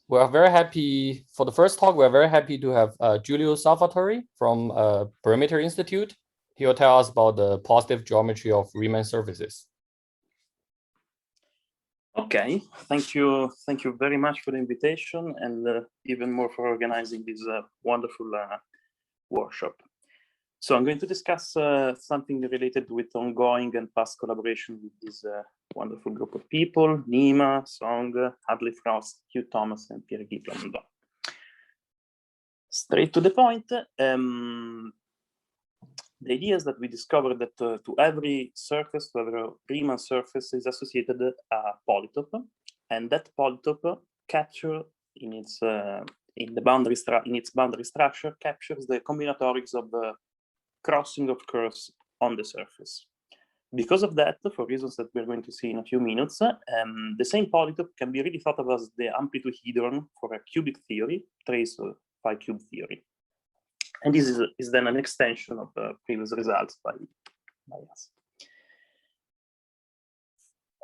We are very happy for the first talk. We are very happy to have Giulio Salvatori from Perimeter Institute. He will tell us about the positive geometry of Riemann surfaces. Okay, thank you very much for the invitation, and even more for organizing this wonderful workshop. So I'm going to discuss something related with ongoing and past collaboration with this wonderful group of people: Nima, Song, Hadley Frost, Hugh Thomas, and Pierre-Guy Plamondon. Straight to the point. The idea is that we discovered that to every surface, to every Riemann surface, is associated a polytope, and that polytope captures in its boundary structure captures the combinatorics of the crossing of curves on the surface. Because of that, for reasons that we're going to see in a few minutes, the same polytope can be really thought of as the amplitude-hedron for a cubic theory, trace phi cube theory. And this is then an extension of the previous results by us.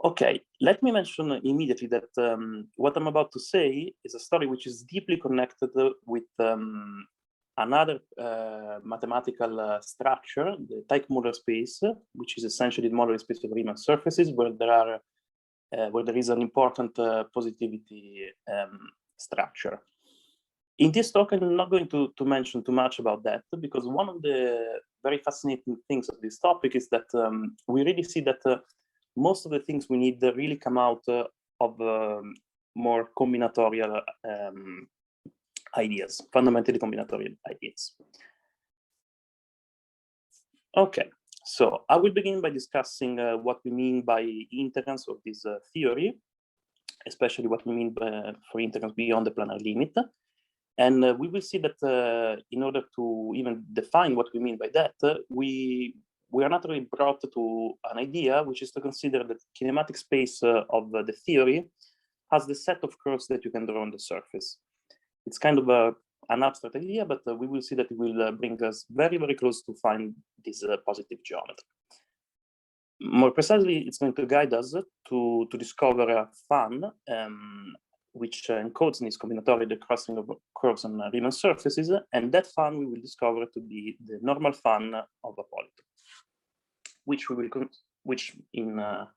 Okay, let me mention immediately that what I'm about to say is a story which is deeply connected with another mathematical structure, the Teichmuller space, which is essentially the modular space of Riemann surfaces, where there is an important positivity structure. In this talk, I'm not going to mention too much about that, because one of the very fascinating things of this topic is that we really see that most of the things we need really come out of more combinatorial ideas, fundamentally combinatorial ideas. Okay, so I will begin by discussing what we mean by integrants of this theory, especially what we mean for integrants beyond the planar limit. And we will see that in order to even define what we mean by that, we are not really brought to an idea, which is to consider that kinematic space of the theory has the set of curves that you can draw on the surface. It's kind of an abstract idea, but we will see that it will bring us very, very close to find this positive geometry. More precisely, it's going to guide us to discover a fan which encodes in its combinatorial the crossing of curves on Riemann surfaces, and that fan we will discover to be the normal fan of a polytope, which in a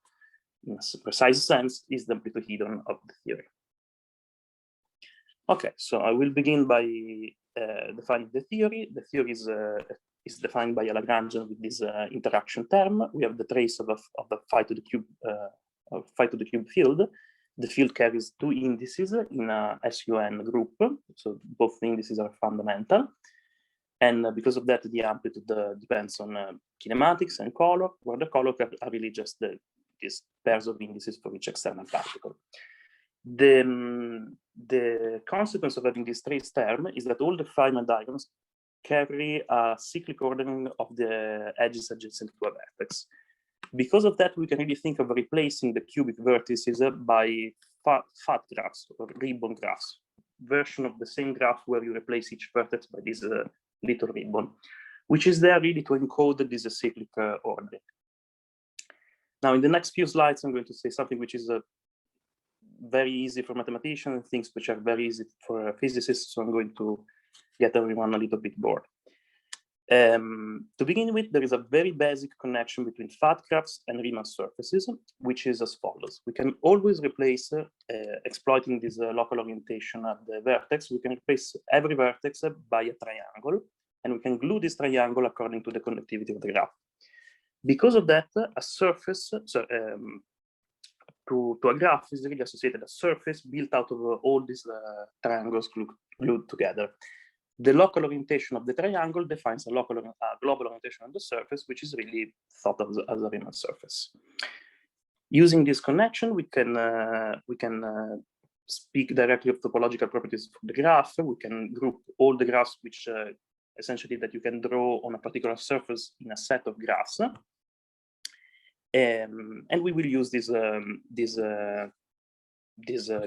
precise sense is the amplitude-hedron of the theory. Okay, so I will begin by defining the theory. The theory is defined by a Lagrangian with this interaction term. We have the trace of the phi to the cube field. The field carries two indices in a SUN group, so both indices are fundamental. And because of that, the amplitude depends on kinematics and color, where the color are really just these pairs of indices for each external particle. The consequence of having this trace term is that all the Feynman diagrams carry a cyclic ordering of the edges adjacent to a vertex. Because of that, we can really think of replacing the cubic vertices by fat graphs or ribbon graphs, version of the same graph where you replace each vertex by this little ribbon, which is there really to encode this cyclic ordering. Now, in the next few slides, I'm going to say something which is very easy for mathematicians and things which are very easy for physicists, so I'm going to get everyone a little bit bored. To begin with, there is a very basic connection between fat graphs and Riemann surfaces, which is as follows. We can always replace, exploiting this local orientation at the vertex, we can replace every vertex by a triangle, and we can glue this triangle according to the connectivity of the graph. Because of that, a surface, to a graph is really associated a surface built out of all these triangles glued together. The local orientation of the triangle defines a global orientation on the surface, which is really thought of as a Riemann surface. Using this connection, we can speak directly of topological properties of the graph. We can group all the graphs, which essentially that you can draw on a particular surface in a set of graphs. And we will use this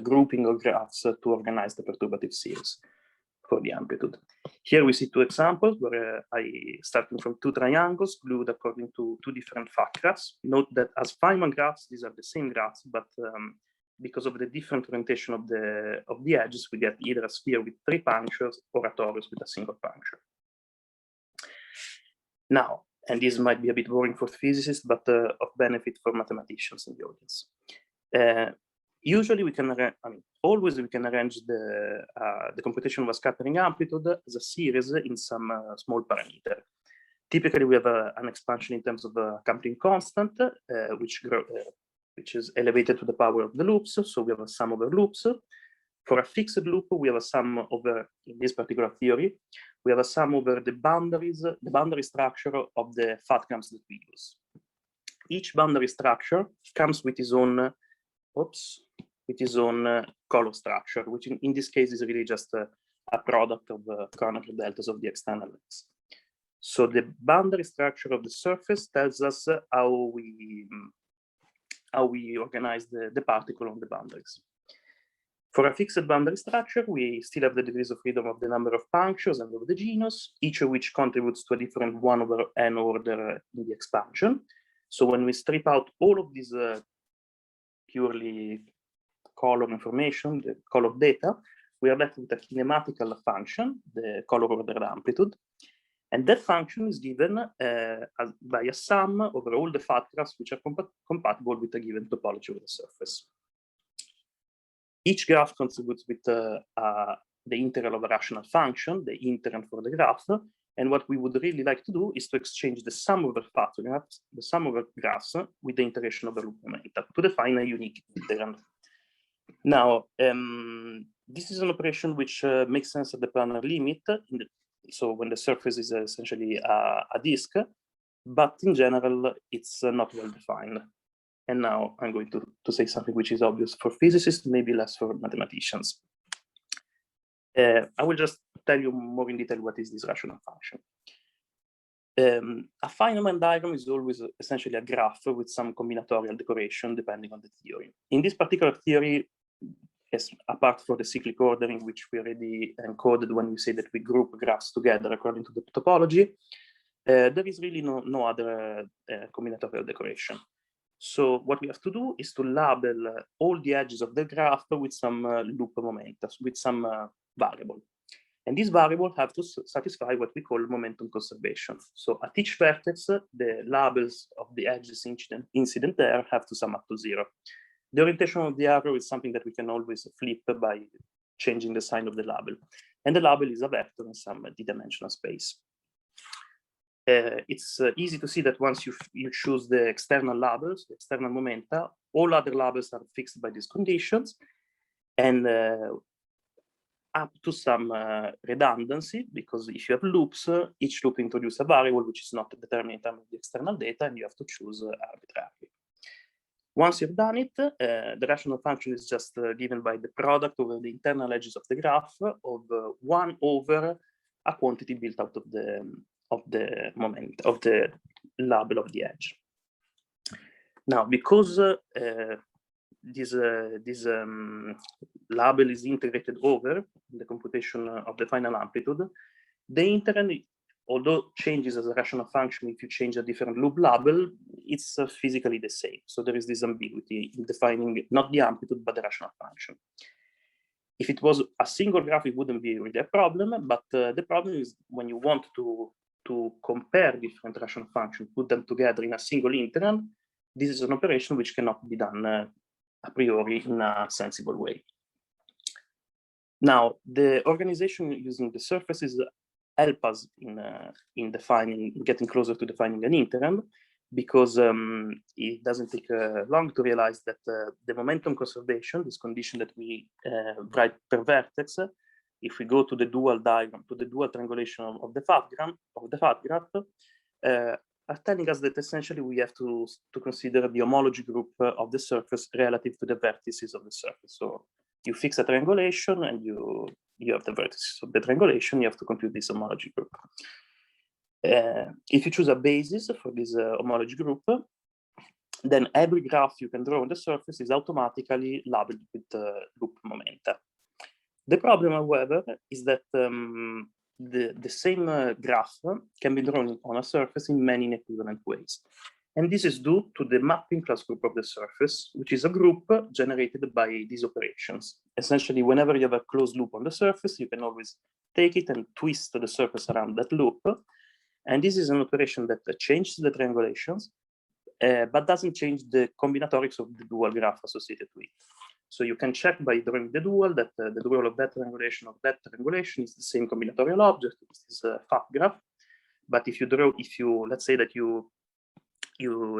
grouping of graphs to organize the perturbative series for the amplitude. Here we see two examples where starting from two triangles glued according to two different fat graphs. Note that as Feynman graphs, these are the same graphs, but because of the different orientation of the edges, we get either a sphere with 3 punctures or a torus with a single puncture. Now, and this might be a bit boring for physicists, but of benefit for mathematicians in the audience. Usually we can, always we can arrange the computation of a scattering amplitude as a series in some small parameter. Typically, we have an expansion in terms of a coupling constant, which is elevated to the power of the loops. So we have a sum over loops. For a fixed loop, we have a sum over, in this particular theory, we have a sum over the boundary structure of the fatgrams that we use. Each boundary structure comes with its own, color structure, which in this case is really just a product of Kronecker deltas of the external lengths. So the boundary structure of the surface tells us how we organize the particle on the boundaries. For a fixed boundary structure, we still have the degrees of freedom of the number of punctures and of the genus, each of which contributes to a different 1 over n order in the expansion. So when we strip out all of these purely color information, the color data, we are left with a kinematical function, the color ordered amplitude. And that function is given by a sum over all the fat graphs which are compatible with a given topology of the surface. Each graph contributes with the integral of a rational function, the integrand for the graph. And what we would really like to do is to exchange the sum over fat graphs, the sum over graphs with the integration over loop momenta to define a unique integrand. Now, this is an operation which makes sense at the planar limit. So when the surface is essentially a disk, but in general, it's not well defined. And now I'm going to say something which is obvious for physicists, maybe less for mathematicians. I will just tell you more in detail what is this rational function. A Feynman diagram is always essentially a graph with some combinatorial decoration depending on the theory. In this particular theory, apart from the cyclic ordering, which we already encoded when we say that we group graphs together according to the topology, there is really no other combinatorial decoration. So what we have to do is to label all the edges of the graph with some loop momenta, with some variable. And this variable have to satisfy what we call momentum conservation. So at each vertex, the labels of the edges incident there have to sum up to 0. The orientation of the arrow is something that we can always flip by changing the sign of the label. And the label is a vector in some d-dimensional space. It's easy to see that once you choose the external labels, the external momenta, all other labels are fixed by these conditions, and up to some redundancy, because if you have loops, each loop introduces a variable which is not determined in terms of the external data, and you have to choose arbitrarily. Once you've done it, the rational function is just given by the product over the internal edges of the graph of 1 over a quantity built out of the moment of the label of the edge. Now, because this label is integrated over the computation of the final amplitude, the integrand, although changes as a rational function if you change a different loop label, it's physically the same. So there is this ambiguity in defining not the amplitude but the rational function. If it was a single graph, it wouldn't be really a problem, but the problem is when you want to compare different rational functions, put them together in a single integrand, this is an operation which cannot be done a priori in a sensible way. Now, the organization using the surfaces help us in getting closer to defining an integrand, because it doesn't take long to realize that the momentum conservation, this condition that we write per vertex, if we go to the dual diagram, to the dual triangulation of the fat graph, are telling us that essentially we have to consider the homology group of the surface relative to the vertices of the surface. So you fix a triangulation and you have the vertices of the triangulation, you have to compute this homology group. If you choose a basis for this homology group, then every graph you can draw on the surface is automatically labeled with loop momenta. The problem, however, is that the same graph can be drawn on a surface in many inequivalent ways. And this is due to the mapping class group of the surface, which is a group generated by these operations. Essentially, whenever you have a closed loop on the surface, you can always take it and twist the surface around that loop. And this is an operation that changes the triangulations, but doesn't change the combinatorics of the dual graph associated with it. So you can check by drawing the dual that the dual of that triangulation is the same combinatorial object, this is a fat graph. But if you let's say that you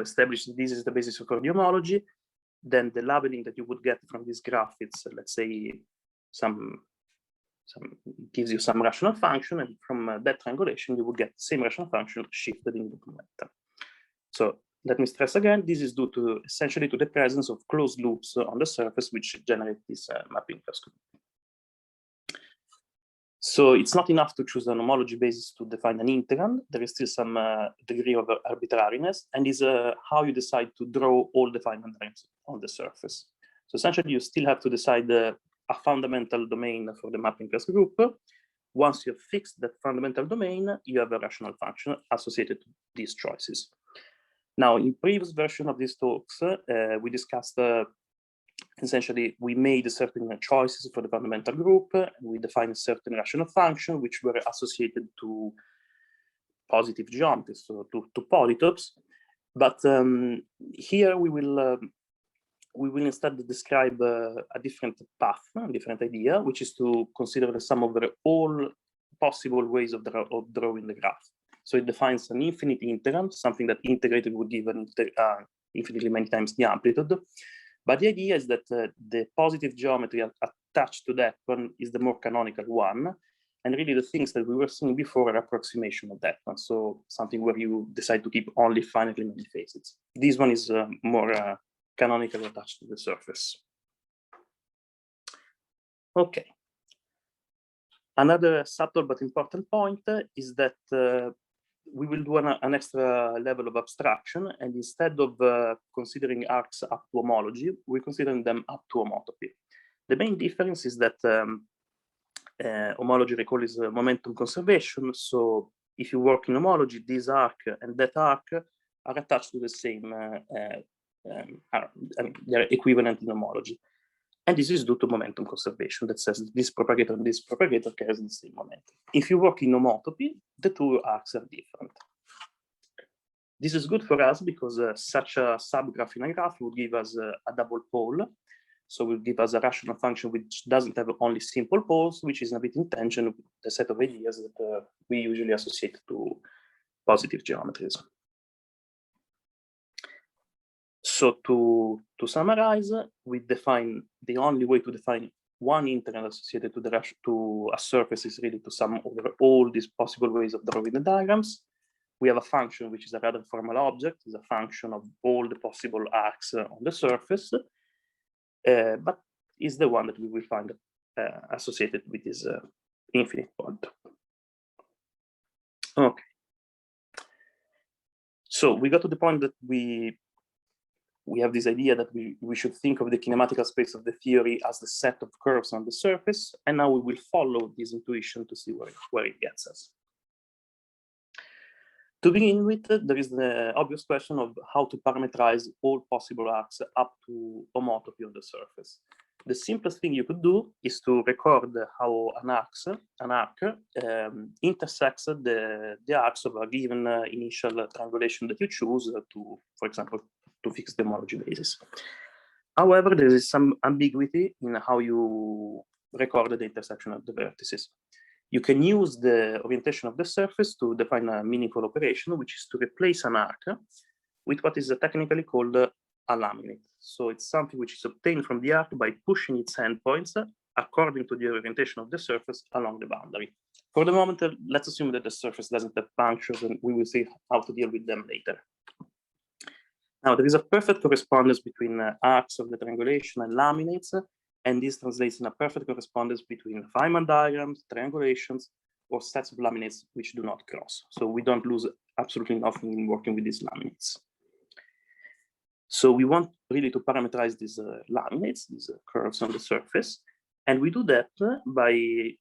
establish this is the basis for the homology, then the labeling that you would get from this graph, it's let's say gives you some rational function, and from that triangulation you would get the same rational function shifted in the momentum. So let me stress again, this is due to essentially to the presence of closed loops on the surface which generate this mapping class group. So it's not enough to choose an homology basis to define an integrand. There is still some degree of arbitrariness, and is how you decide to draw all the Feynman diagrams on the surface. So essentially, you still have to decide a fundamental domain for the mapping class group. Once you have fixed that fundamental domain, you have a rational function associated to these choices. Now, in previous version of these talks, we discussed essentially, we made certain choices for the fundamental group, and we defined a certain rational function which were associated to positive geometries, so to polytopes. But here we will instead describe a different path, a different idea, which is to consider the sum over all possible ways of drawing the graph. So it defines an infinite integrand, something that integrated would give an infinitely many times the amplitude. But the idea is that the positive geometry attached to that one is the more canonical one. And really the things that we were seeing before are approximation of that one. So something where you decide to keep only finitely many phases. This one is more canonically attached to the surface. Okay. Another subtle but important point is that we will do an extra level of abstraction, and instead of considering arcs up to homology, we're considering them up to homotopy. The main difference is that homology, recall, is momentum conservation. So if you work in homology, this arc and that arc are attached to the same, they're equivalent in homology. And this is due to momentum conservation that says this propagator and this propagator carries the same momentum. If you work in homotopy, the two arcs are different. This is good for us because such a subgraph in a graph would give us a double pole. So it will give us a rational function which doesn't have only simple poles, which is a bit in tension with the set of ideas that we usually associate to positive geometries. So to summarize, we define the only way to define one integrand associated to a surface is really to sum over all these possible ways of drawing the diagrams. We have a function which is a rather formal object, is a function of all the possible arcs on the surface, but is the one that we will find associated with this infinite point. Okay. So we got to the point that we have this idea that we should think of the kinematical space of the theory as the set of curves on the surface, and now we will follow this intuition to see where it gets us. To begin with, there is the obvious question of how to parameterize all possible arcs up to homotopy on the surface. The simplest thing you could do is to record how an arc intersects the arcs of a given initial triangulation that you choose to, for example, to fix the homology basis. However, there is some ambiguity in how you record the intersection of the vertices. You can use the orientation of the surface to define a meaningful operation, which is to replace an arc with what is technically called a laminate. So it's something which is obtained from the arc by pushing its endpoints according to the orientation of the surface along the boundary. For the moment, let's assume that the surface doesn't have punctures, and we will see how to deal with them later. Now, there is a perfect correspondence between arcs of the triangulation and laminates, and this translates in a perfect correspondence between Feynman diagrams, triangulations, or sets of laminates which do not cross. So we don't lose absolutely nothing in working with these laminates. So we want really to parameterize these laminates, these curves on the surface, and we do that by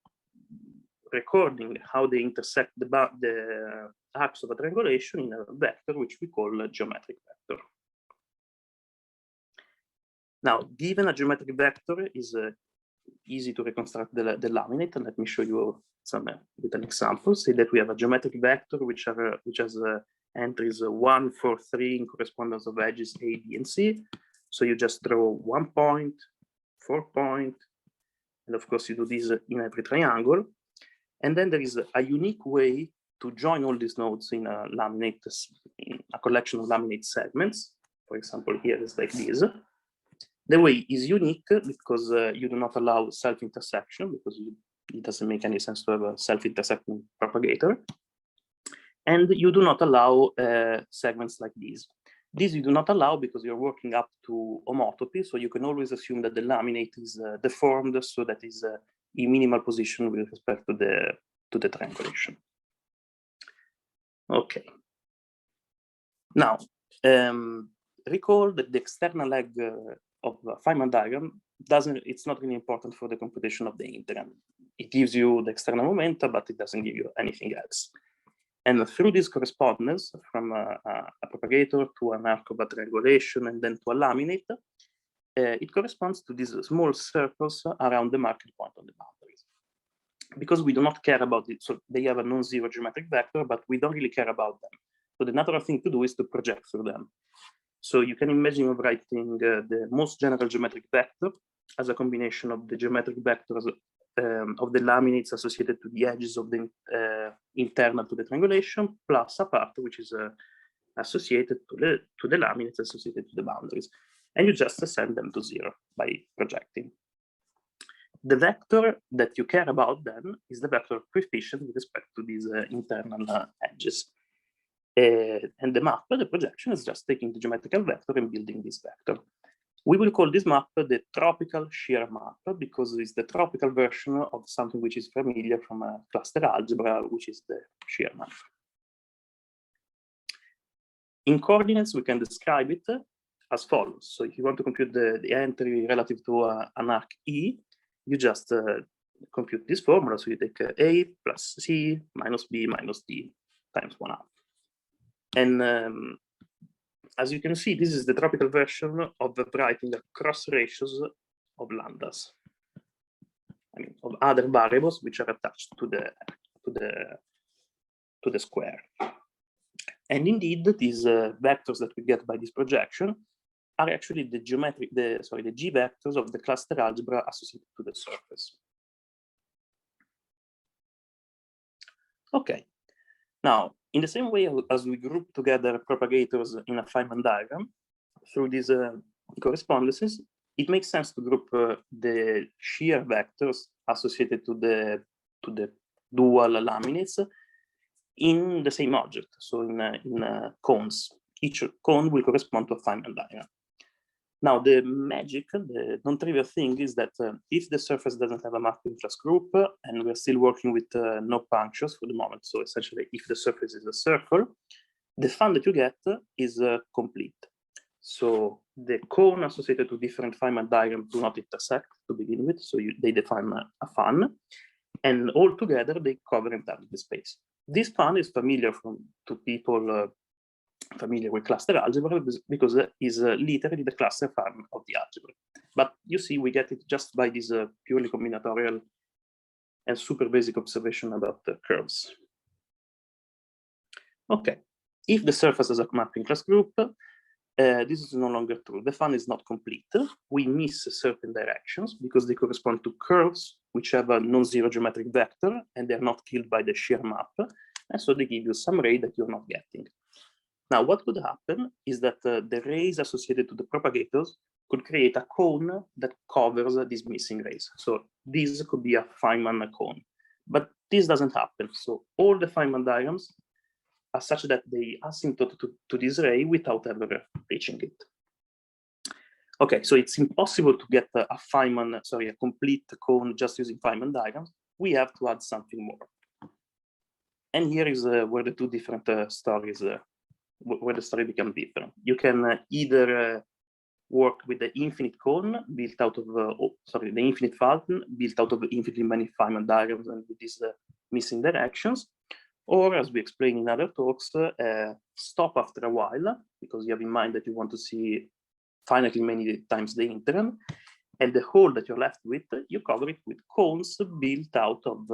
recording how they intersect the arcs of a triangulation in a vector which we call a geometric vector. Now, given a geometric vector is easy to reconstruct the laminate, and let me show you some with an example. Say that we have a geometric vector which has entries 1, 4, 3 in correspondence of edges A, B, and C. So you just draw 1 point, 4 point, and of course you do this in every triangle. And then there is a unique way to join all these nodes in a laminate, in a collection of laminate segments. For example, here it's like this. The way is unique because you do not allow self-intersection, because it doesn't make any sense to have a self-intersecting propagator. And you do not allow segments like these. This you do not allow because you're working up to homotopy, so you can always assume that the laminate is deformed, so that is in minimal position with respect to the triangulation. Okay. Now, recall that the external leg of a Feynman diagram it's not really important for the computation of the integral. It gives you the external momenta, but it doesn't give you anything else. And through this correspondence from a propagator to an arc of a triangulation and then to a laminate, it corresponds to these small circles around the marked point on the boundaries. Because we do not care about it, so they have a non-zero geometric vector, but we don't really care about them. So the natural thing to do is to project through them. So you can imagine writing the most general geometric vector as a combination of the geometric vectors of the laminates associated to the edges of the internal to the triangulation, plus a part which is associated to the laminates associated to the boundaries. And you just ascend them to 0 by projecting. The vector that you care about then is the vector coefficient with respect to these internal edges. And the map, the projection, is just taking the geometrical vector and building this vector. We will call this map the tropical shear map because it's the tropical version of something which is familiar from a cluster algebra, which is the shear map. In coordinates, we can describe it as follows. So if you want to compute the entry relative to an arc E, you just compute this formula. So you take A plus C minus B minus D times 1/2. And as you can see, this is the tropical version of writing the cross ratios of lambdas, I mean, of other variables which are attached to the square. And indeed, these vectors that we get by this projection are actually the G vectors of the cluster algebra associated to the surface. Okay. Now, in the same way as we group together propagators in a Feynman diagram, through these correspondences, it makes sense to group the shear vectors associated to the dual laminates in the same object, so in cones. Each cone will correspond to a Feynman diagram. Now, the magic, the non-trivial thing is that if the surface doesn't have a mapping class group, and we're still working with no punctures for the moment, so essentially if the surface is a circle, the fun that you get is complete. So the cone associated to different Feynman diagrams do not intersect to begin with, so they define a fun, and all together they cover entirely the space. This fun is familiar to people familiar with cluster algebra because it is literally the cluster form of the algebra. But you see, we get it just by this purely combinatorial and super basic observation about the curves. Okay, if the surface has a mapping class group, this is no longer true. The fun is not complete. We miss certain directions because they correspond to curves which have a non-zero geometric vector and they're not killed by the shear map. And so they give you some ray that you're not getting. Now, what could happen is that the rays associated to the propagators could create a cone that covers these missing rays. So this could be a Feynman cone, but this doesn't happen. So all the Feynman diagrams are such that they asymptote to this ray without ever reaching it. Okay, so it's impossible to get a complete cone just using Feynman diagrams. We have to add something more. And here is where the two different stories where the story becomes different. You can either work with the infinite cone built out of, the infinite fountain built out of infinitely many Feynman diagrams and with these missing directions, Or, as we explained in other talks, stop after a while, because you have in mind that you want to see finitely many times the integral, and the hole that you're left with, you cover it with cones built out of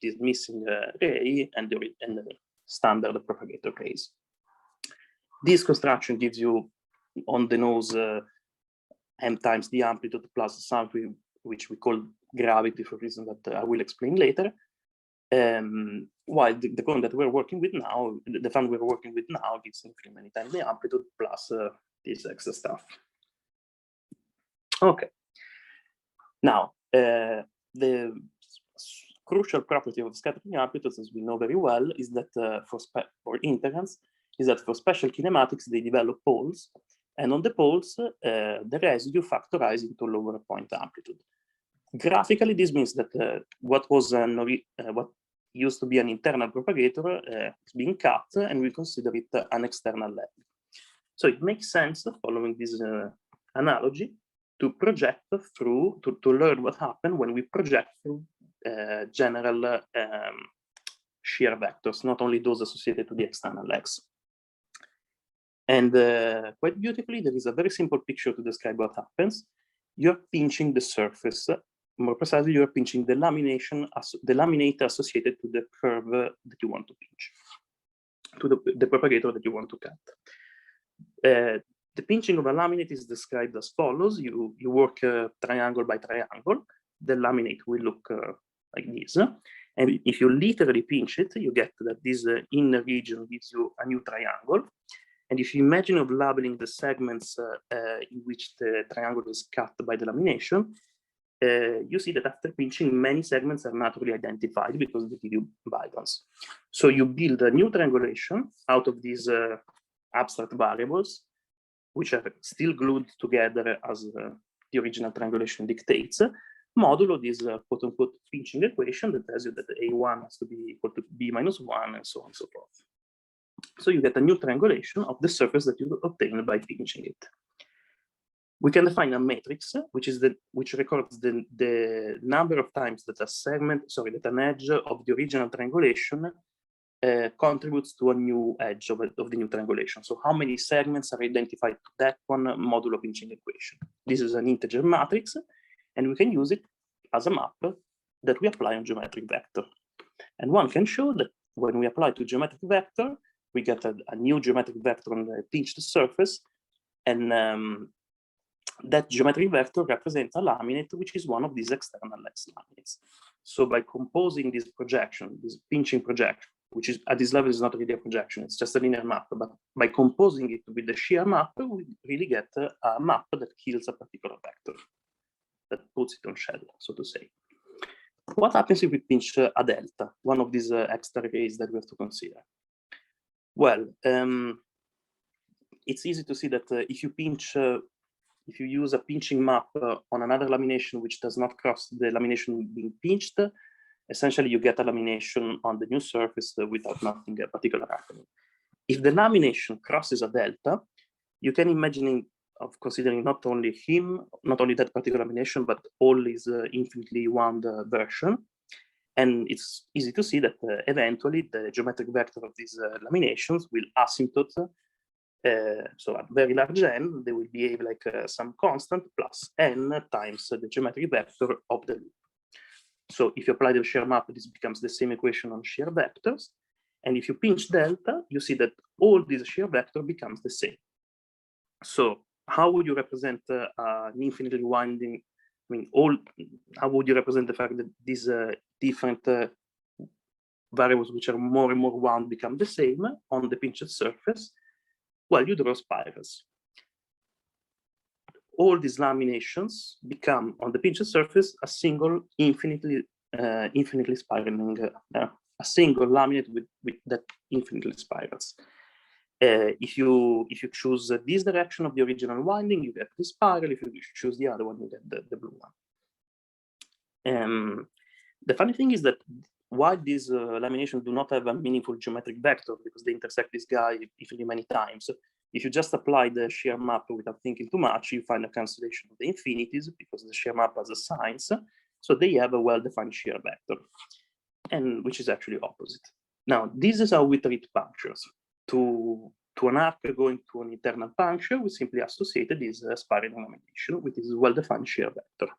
this missing ray and the standard propagator rays. This construction gives you on the nose m times the amplitude plus something which we call gravity for reasons that I will explain later. While the cone that we're working with now, the fund we're working with now gives infinitely many times the amplitude plus this extra stuff. Okay. Now, the crucial property of scattering amplitudes, as we know very well, is that for integrants, is that for special kinematics, they develop poles, and on the poles, the residue factorizes into lower point amplitude. Graphically, this means that what used to be an internal propagator is being cut, and we consider it an external leg. So it makes sense, following this analogy, to project through, to learn what happened when we project through general shear vectors, not only those associated to the external legs. And quite beautifully, there is a very simple picture to describe what happens. You're pinching the surface. More precisely, you're pinching the laminate associated to the curve that you want to pinch, to the propagator that you want to cut. The pinching of a laminate is described as follows. You work triangle by triangle. The laminate will look like this. And if you literally pinch it, you get that this inner region gives you a new triangle. And if you imagine of labeling the segments in which the triangle is cut by the lamination, you see that after pinching, many segments are naturally identified because they give you bigons. So you build a new triangulation out of these abstract variables, which are still glued together as the original triangulation dictates, modulo this quote-unquote pinching equation that tells you that A1 has to be equal to B minus 1, and so on and so forth. So you get a new triangulation of the surface that you obtain by pinching it. We can define a matrix, which records the number of times that that an edge of the original triangulation contributes to a new edge of the new triangulation. So how many segments are identified to that one modulo pinching equation? This is an integer matrix, and we can use it as a map that we apply on geometric vector. And one can show that when we apply to geometric vector, we get a new geometric vector on the pinched surface, and that geometric vector represents a laminate, which is one of these external lex laminates. So by composing this projection, this pinching projection, which is at this level is not really a projection, it's just a linear map, but by composing it with the shear map, we really get a map that kills a particular vector, that puts it on shell, so to say. What happens if we pinch a delta, one of these extra rays that we have to consider? Well, it's easy to see that if you use a pinching map on another lamination which does not cross the lamination being pinched, essentially you get a lamination on the new surface without nothing particular happening. If the lamination crosses a delta, you can imagine of considering not only that particular lamination, but all his infinitely wound version. And it's easy to see that eventually the geometric vector of these laminations will asymptote. So at very large n, they will behave like some constant plus n times the geometric vector of the loop. So if you apply the shear map, this becomes the same equation on shear vectors. And if you pinch delta, you see that all this shear vector becomes the same. So how would you represent an infinitely winding? How would you represent the fact that these different variables which are more and more wound become the same on the pinched surface? Well, you draw spirals. All these laminations become on the pinched surface a single infinitely spiraling, a single laminate with that infinitely spirals. If you choose this direction of the original winding, you get this spiral. If you choose the other one, you get the blue one. The funny thing is that while these laminations do not have a meaningful geometric vector because they intersect this guy infinitely many times, if you just apply the shear map without thinking too much, you find a cancellation of the infinities because the shear map has a signs, so they have a well-defined shear vector, and which is actually opposite. Now, this is how we treat punctures. To an arc going to an internal puncture, we simply associate this spiral denomination with this well-defined shear vector.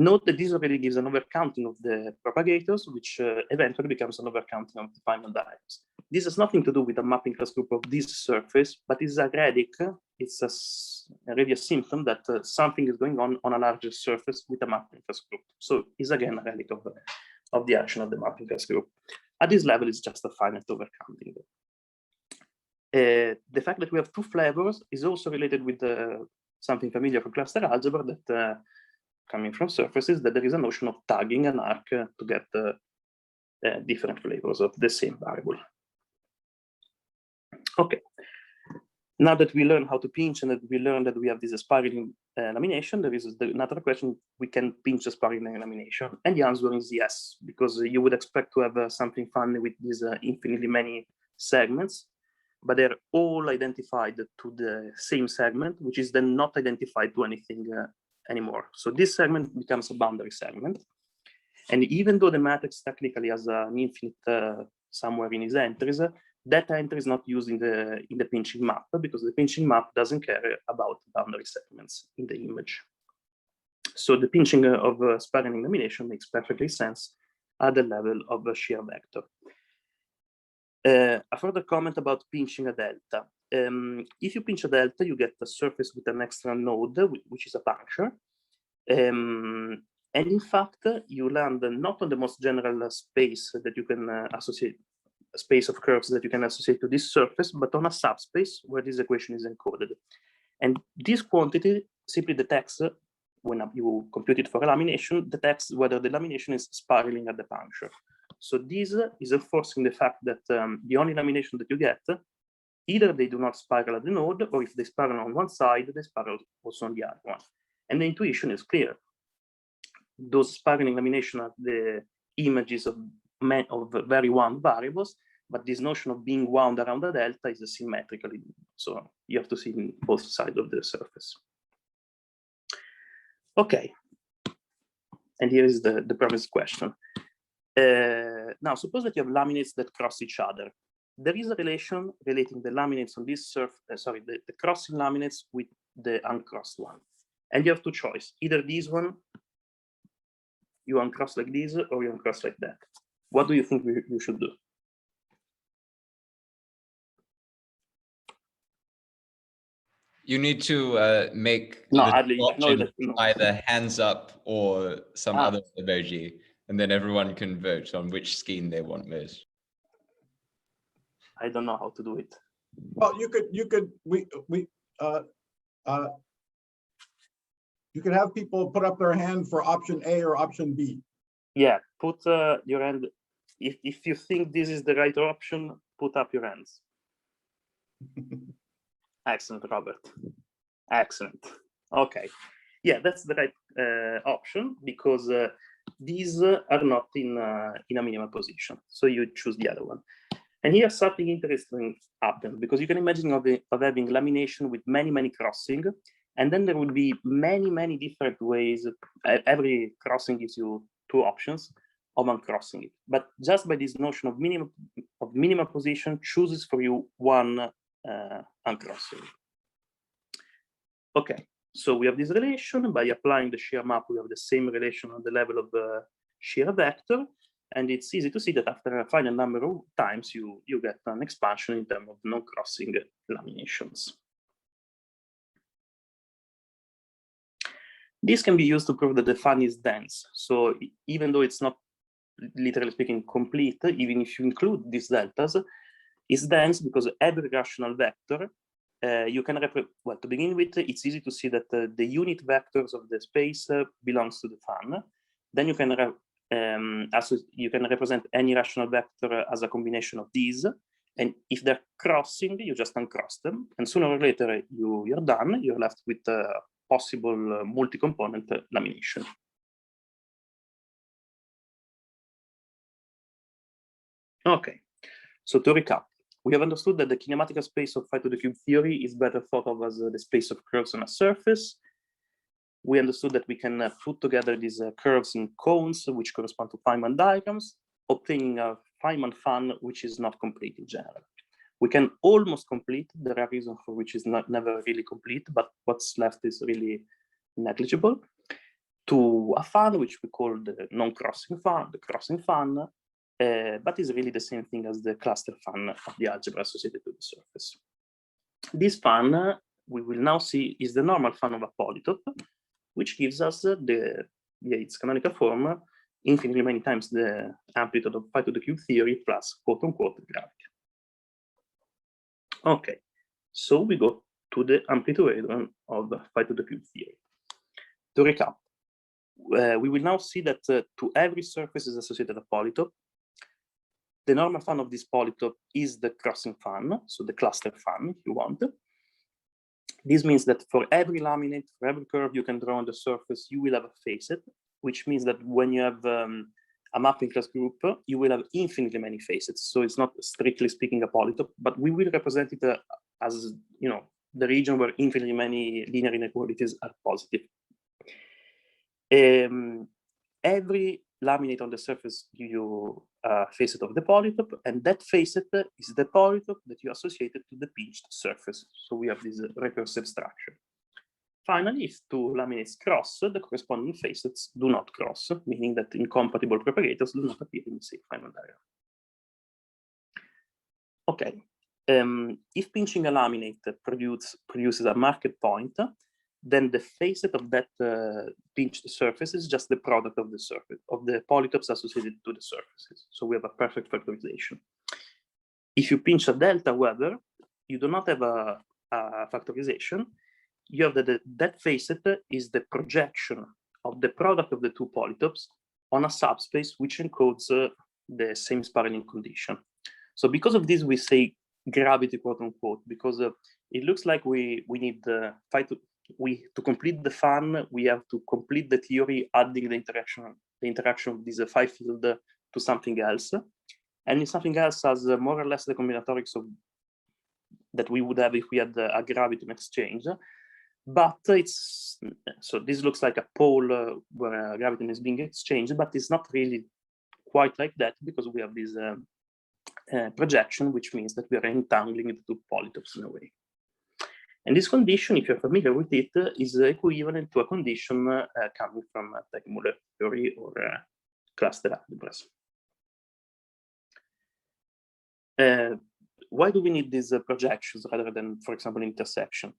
Note that this already gives an overcounting of the propagators, which eventually becomes an overcounting of the final diagrams. This has nothing to do with a mapping class group of this surface, but is a radic. It's already a symptom that something is going on a larger surface with a mapping class group. So it's again a relic of the action of the mapping class group. At this level, it's just a finite overcounting. The fact that we have two flavors is also related with something familiar from cluster algebra that coming from surfaces, that there is a notion of tagging an arc to get different flavors of the same variable. Okay, now that we learn how to pinch and that we learn that we have this spiraling lamination, there is another question: we can pinch a spiraling lamination? And the answer is yes, because you would expect to have something fun with these infinitely many segments, but they're all identified to the same segment, which is then not identified to anything anymore. So this segment becomes a boundary segment. And even though the matrix technically has an infinite somewhere in its entries, that entry is not used in the pinching map, because the pinching map doesn't care about boundary segments in the image. So the pinching of spiraling lamination makes perfectly sense at the level of a shear vector. A further comment about pinching a delta. If you pinch a delta, you get a surface with an extra node, which is a puncture. And in fact, you land not on the most general space that you can associate, a space of curves that you can associate to this surface, but on a subspace where this equation is encoded. And this quantity simply detects, when you compute it for a lamination, detects whether the lamination is spiraling at the puncture. So this is enforcing the fact that the only lamination that you get, either they do not spiral at the node, or if they spiral on one side, they spiral also on the other one. And the intuition is clear. Those spiraling lamination are the images of very wound variables, but this notion of being wound around a delta is asymmetrical. So you have to see both sides of the surface. Okay. And here is the previous question. Now, suppose that you have laminates that cross each other. There is a relation relating the laminates on this surface, the crossing laminates with the uncrossed one. And you have two choices. Either this one, you uncross like this, or you uncross like that. What do you think you should do? You need to make either hands up or some other emoji, and then everyone can vote on which scheme they want most. I don't know how to do it. Well, you could have people put up their hand for option A or option B. Yeah, put your hand. If you think this is the right option, put up your hands. Excellent, Robert. Excellent. Okay. Yeah, that's the right option, because these are not in a minimal position. So you choose the other one. And here something interesting happens, because you can imagine of having lamination with many crossing, and then there will be many different ways. Every crossing gives you two options of uncrossing it. But just by this notion of minimal position chooses for you one uncrossing. Okay, so we have this relation. By applying the shear map, we have the same relation on the level of the shear vector. And it's easy to see that after a finite number of times, you get an expansion in terms of non-crossing laminations. This can be used to prove that the fun is dense. So even though it's not, literally speaking, complete, even if you include these deltas, it's dense because every rational vector, you can, well, to begin with, it's easy to see that the unit vectors of the space belongs to the fun. Then you can represent any rational vector as a combination of these. And if they're crossing, you just uncross them. And sooner or later, you're done. You're left with a possible multi-component lamination. Okay, so to recap, we have understood that the kinematical space of phi to the cube theory is better thought of as the space of curves on a surface. We understood that we can put together these curves in cones, which correspond to Feynman diagrams, obtaining a Feynman fan which is not complete in general. We can almost complete. There are reasons for which is never really complete, but what's left is really negligible. To a fan which we call the non-crossing fan, the crossing fan, but is really the same thing as the cluster fan of the algebra associated to the surface. This fan, we will now see, is the normal fan of a polytope, which gives us its canonical form infinitely many times the amplitude of phi to the cube theory plus quote-unquote gravity. Okay, so we go to the amplitude of phi to the cube theory. To recap, we will now see that to every surface is associated a polytope. The normal fan of this polytope is the crossing fan, so the cluster fan, if you want. This means that for every laminate, for every curve you can draw on the surface, you will have a facet, which means that when you have a mapping class group, you will have infinitely many facets. So it's not strictly speaking a polytope, but we will represent it as, you know, the region where infinitely many linear inequalities are positive. Every laminate on the surface gives you a facet of the polytope, and that facet is the polytope that you associated to the pinched surface. So we have this recursive structure. Finally, if two laminates cross, the corresponding facets do not cross, meaning that incompatible propagators do not appear in the same Feynman diagram. Okay, if pinching a laminate produces a marked point, then the facet of that pinched surface is just the product of the surface, of the polytopes associated to the surfaces. So we have a perfect factorization. If you pinch a delta, however, you do not have a factorization. You have that facet is the projection of the product of the two polytopes on a subspace which encodes the same spiraling condition. So because of this, we say gravity, quote unquote, because it looks like we need to complete the fan, we have to complete the theory, adding the interaction of this phi field to something else. And something else has more or less the combinatorics of that we would have if we had a graviton exchange. But it's, so this looks like a pole where a graviton is being exchanged, but it's not really quite like that because we have this projection, which means that we are entangling the two polytopes in a way. And this condition, if you're familiar with it, is equivalent to a condition coming from Teichmuller theory or cluster algebras. Why do we need these projections rather than, for example, intersection?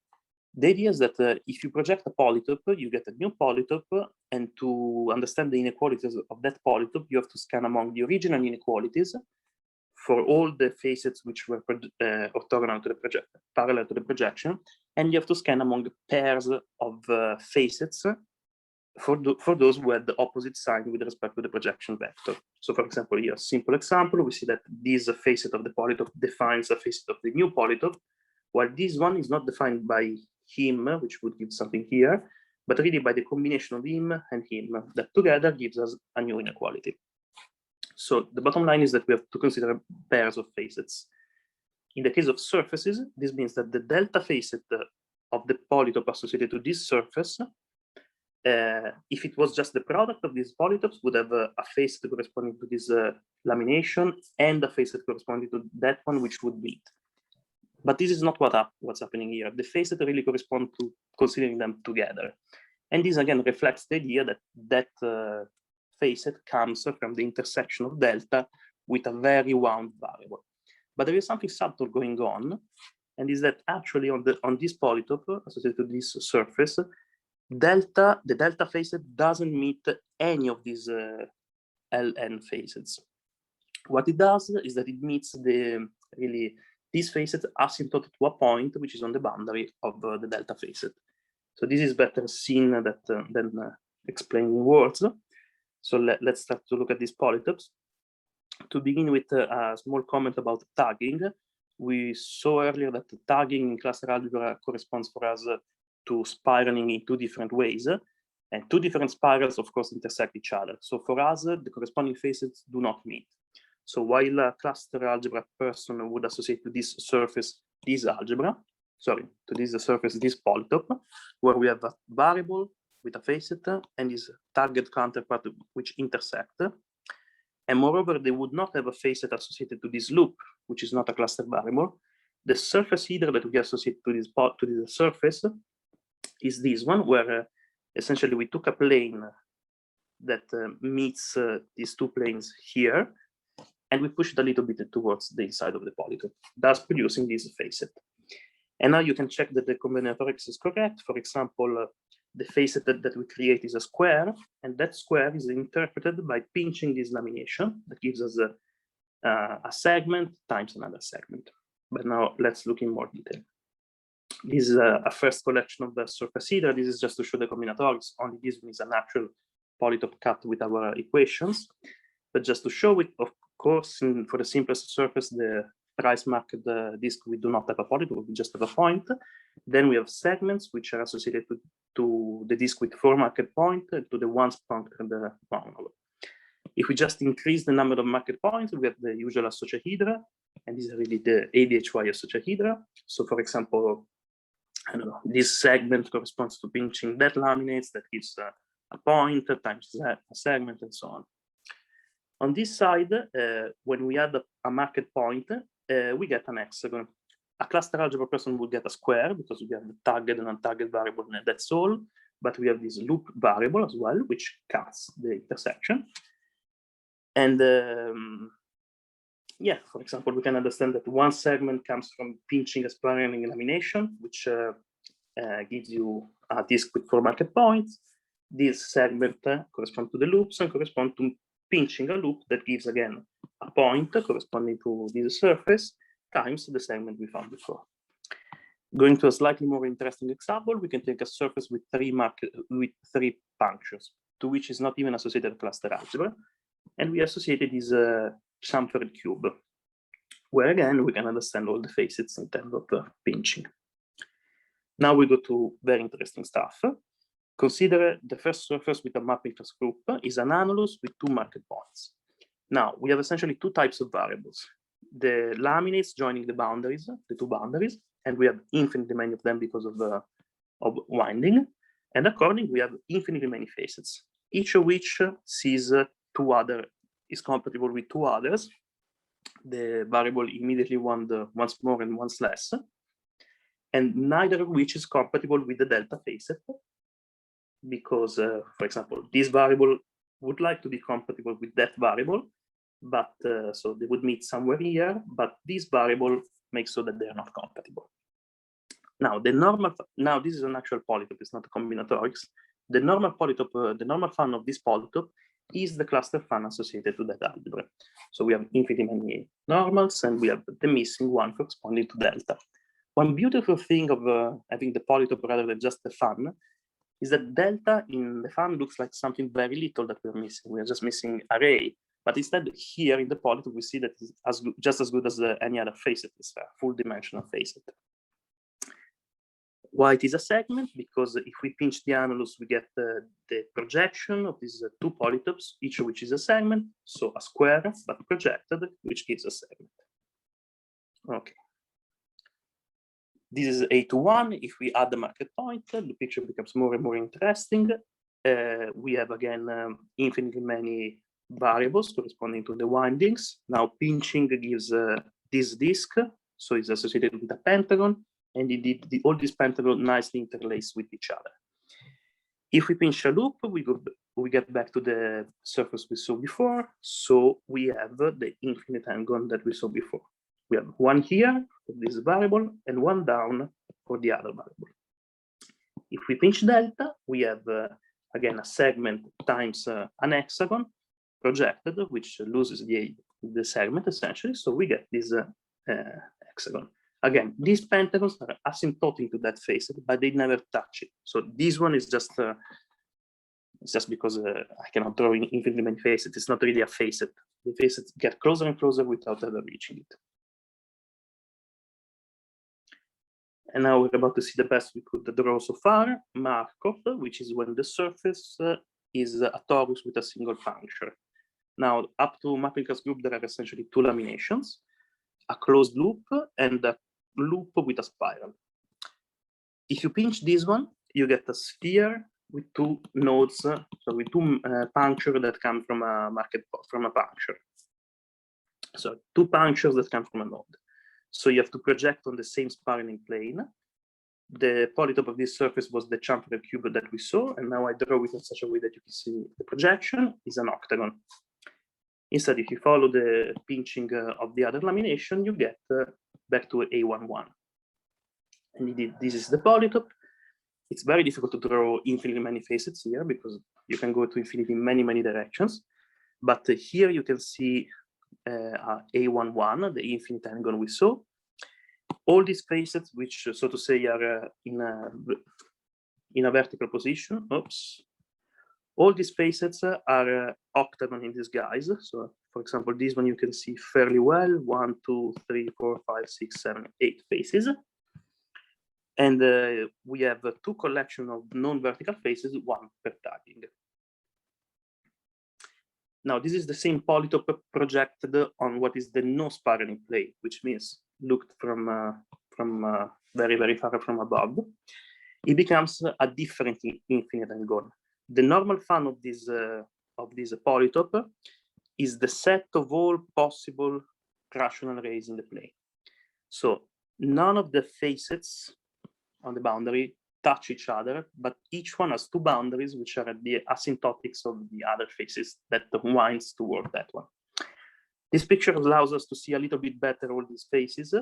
The idea is that if you project a polytope, you get a new polytope, and to understand the inequalities of that polytope, you have to scan among the original inequalities for all the facets which were orthogonal to the parallel to the projection, and you have to scan among pairs of facets for those who had the opposite sign with respect to the projection vector. So for example, here, a simple example, we see that this facet of the polytope defines a facet of the new polytope, while this one is not defined by him, which would give something here, but really by the combination of him and him that together gives us a new inequality. So the bottom line is that we have to consider pairs of facets. In the case of surfaces, this means that the delta facet of the polytope associated to this surface, if it was just the product of these polytopes, would have a facet corresponding to this lamination and a facet corresponding to that one, which would meet. But this is not what's happening here. The facets really correspond to considering them together. And this again reflects the idea that that facet comes from the intersection of delta with a very wound variable. But there is something subtle going on, and is that actually on this polytope associated to this surface, the delta facet doesn't meet any of these Ln facets. What it does is that it meets these facets asymptotic to a point which is on the boundary of the delta facet. So this is better seen than explained in words. So let's start to look at these polytopes. To begin with a small comment about tagging. We saw earlier that tagging in cluster algebra corresponds for us to spiraling in two different ways. And two different spirals, of course, intersect each other. So for us, the corresponding facets do not meet. So while a cluster algebra person would associate to this surface this algebra, sorry, to this surface this polytope, where we have a variable with a facet and this target counterpart which intersect. And moreover, they would not have a facet associated to this loop, which is not a cluster variable. The surface header that we associate to this surface is this one, where essentially we took a plane that meets these two planes here, and we push it a little bit towards the inside of the polytope, thus producing this facet. And now you can check that the combinatorics is correct. For example, the facet that we create is a square, and that square is interpreted by pinching this lamination that gives us a segment times another segment. But now let's look in more detail. This is a first collection of the surface header. This is just to show the combinatorics. Only this one is an actual polytope cut with our equations. But just to show it, of course, for the simplest surface, the price marked disk, we do not have a polytope, we just have a point. Then we have segments which are associated to the disk with 4 marked points, to the ones pointed at the boundary. If we just increase the number of marked points, we have the usual associahedra, and this is really the ADHY associahedra. So for example, I don't know, this segment corresponds to pinching that laminates, that gives a point times a segment, and so on. On this side, when we add a marked point, we get an hexagon. A cluster algebra person will get a square because we have the tagged and untagged variable, and that's all. But we have this loop variable as well, which cuts the intersection. And yeah, for example, we can understand that one segment comes from pinching a spiraling lamination, which gives you a disk with 4 marked points. This segment corresponds to the loops and correspond to pinching a loop that gives, again, a point corresponding to this surface times the segment we found before. Going to a slightly more interesting example, we can take a surface with 3 punctures, to which is not even associated cluster algebra, and we associated this chamfered cube, where again we can understand all the facets in terms of pinching. Now we go to very interesting stuff. Consider the first surface with a mapping class group is an annulus with 2 marked points. Now we have essentially 2 types of variables: the laminates joining the boundaries, the 2 boundaries, and we have infinitely many of them because of winding. And accordingly, we have infinitely many facets, each of which sees is compatible with 2 others. The variable immediately once more and once less, and neither of which is compatible with the delta facet, because, for example, this variable would like to be compatible with that variable, but so they would meet somewhere here, but this variable makes so that they are not compatible. Now, this is an actual polytope, it's not a combinatorics. The normal polytope, the normal fun of this polytope is the cluster fun associated to that algebra. So we have infinitely many normals, and we have the missing one corresponding to delta. One beautiful thing of having the polytope rather than just the fun is that delta in the fun looks like something very little that we're missing. We're just missing array. But instead, here in the polytope, we see that it's just as good as any other facet. It's a full dimensional facet. Why it is a segment? Because if we pinch the annulus, we get the projection of these 2 polytopes, each of which is a segment, so a square, but projected, which gives a segment. Okay. This is A to 1. If we add the marked point, the picture becomes more and more interesting. We have, again, infinitely many variables corresponding to the windings. Now, pinching gives this disk, so it's associated with a pentagon, and indeed, all these pentagons nicely interlace with each other. If we pinch a loop, we get back to the surface we saw before, so we have the infinite angle that we saw before. We have one here for this variable and one down for the other variable. If we pinch delta, we have, again, a segment times an hexagon projected, which loses the segment, essentially, so we get this hexagon. Again, these pentagons are asymptotic to that facet, but they never touch it. So this one is just it's just because I cannot draw infinitely many facets. It's not really a facet. The facets get closer and closer without ever reaching it. And now we're about to see the best we could draw so far, Markov, which is when the surface is a torus with a single puncture. Now, up to mapping class group, there are essentially 2 laminations, a closed loop and a loop with a spiral. If you pinch this one, you get a sphere with two nodes, so with two punctures that come from a puncture. So two punctures that come from a node. So you have to project on the same spiraling plane. The polytope of this surface was the chamfer cube that we saw, and now I draw it in such a way that you can see the projection is an octagon. Instead, if you follow the pinching of the other lamination, you get back to A11. And this is the polytope. It's very difficult to draw infinitely many facets here because you can go to infinity in many, many directions. But here you can see A11, the infinite angle we saw. All these facets, which so to say are in a vertical position, oops. All these facets are octagon in disguise. So for example, this one you can see fairly well, 1, 2, 3, 4, 5, 6, 7, 8 faces. And we have two collections of non-vertical faces, one per tagging. Now, this is the same polytope projected on what is the no spiraling plane, which means looked from very, very far from above. It becomes a different infinite angle. The normal fun of this polytope is the set of all possible rational rays in the plane. So none of the facets on the boundary touch each other, but each one has two boundaries which are at the asymptotics of the other faces that winds toward that one. This picture allows us to see a little bit better all these faces.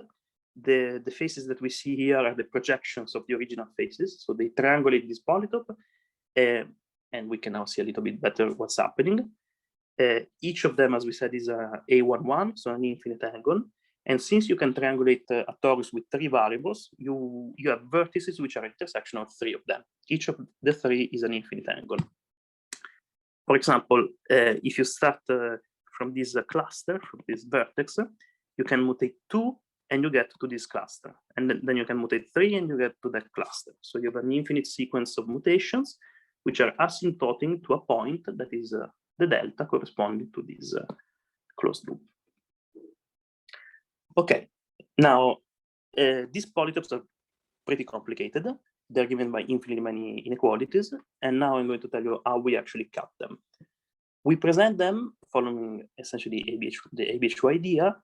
The faces that we see here are the projections of the original faces, so they triangulate this polytope, and we can now see a little bit better what's happening. Each of them, as we said, is a A11, so an infinite angle. And since you can triangulate a torus with three variables, you have vertices which are intersection of three of them. Each of the three is an infinite angle. For example, if you start from this cluster, from this vertex, you can mutate 2 and you get to this cluster. And then you can mutate 3 and you get to that cluster. So you have an infinite sequence of mutations which are asymptotic to a point that is the delta corresponding to this closed loop. Okay, now these polytopes are pretty complicated. They're given by infinitely many inequalities. And now I'm going to tell you how we actually cut them. We present them following essentially the ABHY idea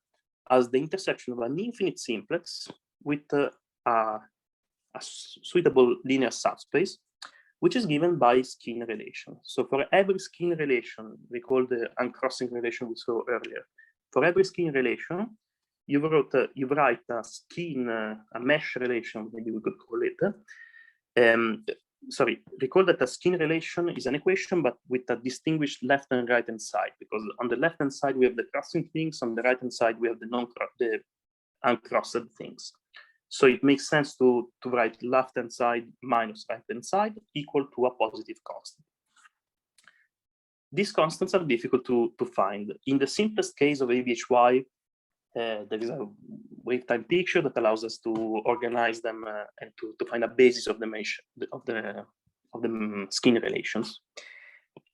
as the intersection of an infinite simplex with a suitable linear subspace, which is given by skin relation. So for every skin relation, recall the uncrossing relation we saw earlier. For every skin relation, you write a skin, a mesh relation, maybe we could call it. Sorry, recall that a skin relation is an equation, but with a distinguished left and right hand side, because on the left hand side we have the crossing things, on the right hand side we have the uncrossed things. So it makes sense to write left hand side minus right hand side equal to a positive constant. These constants are difficult to find. In the simplest case of ABHY, there is a wave time picture that allows us to organize them and to find a basis of the skin relations.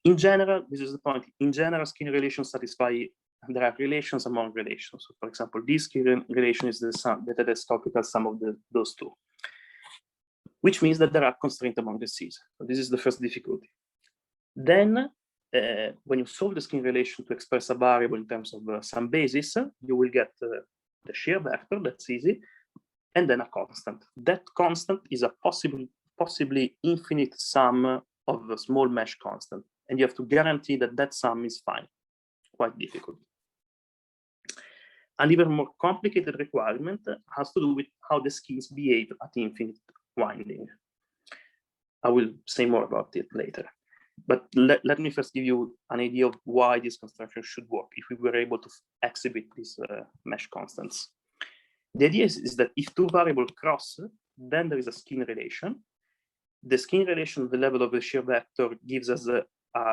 In general, this is the point. In general, skin relations satisfy. There are relations among relations. So, for example, this skin relation is the telescopical sum of those two, which means that there are constraints among the C's. So this is the first difficulty. Then, when you solve the skin relation to express a variable in terms of some basis, you will get the shear vector, that's easy, and then a constant. That constant is a possibly infinite sum of a small mesh constant, and you have to guarantee that that sum is fine. Quite difficult. An even more complicated requirement has to do with how the skins behave at infinite winding. I will say more about it later. But let me first give you an idea of why this construction should work if we were able to exhibit these mesh constants. The idea is that if two variables cross, then there is a skin relation. The skin relation at the level of the shear vector gives us a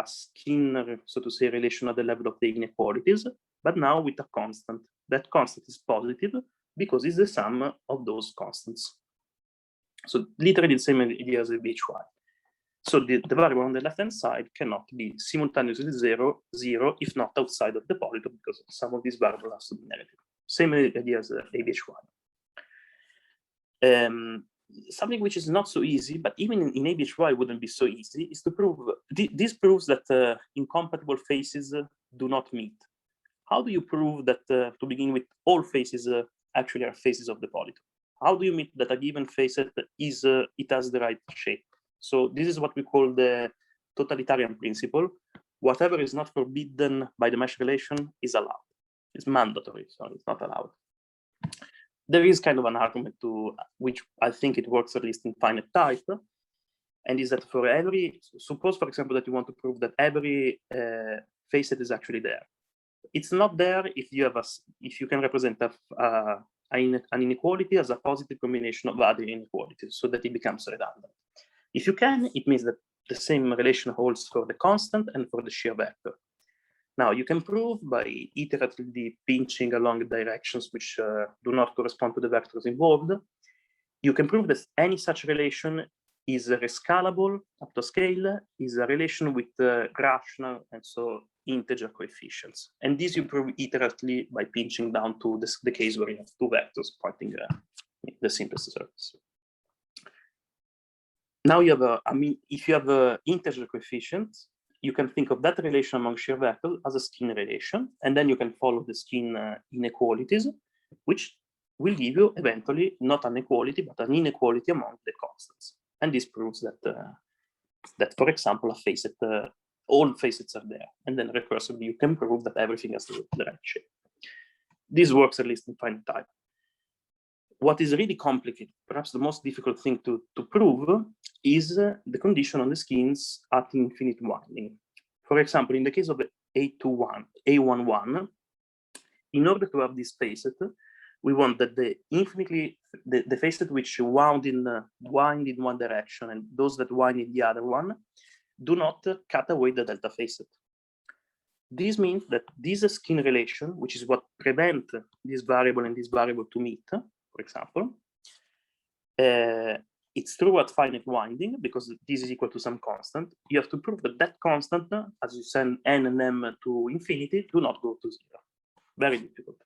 skin, so to say, relation at the level of the inequalities, but now with a constant. That constant is positive because it's the sum of those constants. So literally the same idea as a BHY. So the variable on the left-hand side cannot be simultaneously zero if not outside of the polytope, because some of these variables has to be negative. Same idea as ABHY. something which is not so easy, but even in ABHY wouldn't be so easy, is to prove, this proves that incompatible faces do not meet. How do you prove that, to begin with, all faces actually are faces of the polyton? How do you meet that a given facet is, it has the right shape? So this is what we call the totalitarian principle. Whatever is not forbidden by the mesh relation is allowed. It's mandatory, so it's not allowed. There is kind of an argument to which I think it works at least in finite type, and is that for every, suppose for example that you want to prove that every facet is actually there. It's not there if you have if you can represent an inequality as a positive combination of other inequalities, so that it becomes redundant. If you can, it means that the same relation holds for the constant and for the shear vector. Now you can prove by iteratively pinching along directions which do not correspond to the vectors involved. You can prove that any such relation is rescalable up to scale, is a relation with rational and so integer coefficients. And this you prove iteratively by pinching down to the case where you have two vectors pointing the simplest surface. Now you have if you have integer coefficients, you can think of that relation among shear vectors as a skin relation, and then you can follow the skin inequalities, which will give you eventually not an equality, but an inequality among the constants. And this proves that for example, a facet, all facets are there, and then recursively you can prove that everything has the right shape. This works at least in finite type. What is really complicated, perhaps the most difficult thing to prove, is the condition on the skins at infinite winding. For example, in the case of A11, in order to have this facet, we want that the facet which wind in one direction and those that wind in the other one do not cut away the delta facet. This means that this skin relation, which is what prevents this variable and this variable to meet, for example, it's true at finite winding because this is equal to some constant. You have to prove that that constant, as you send n and m to infinity, do not go to zero. Very difficult.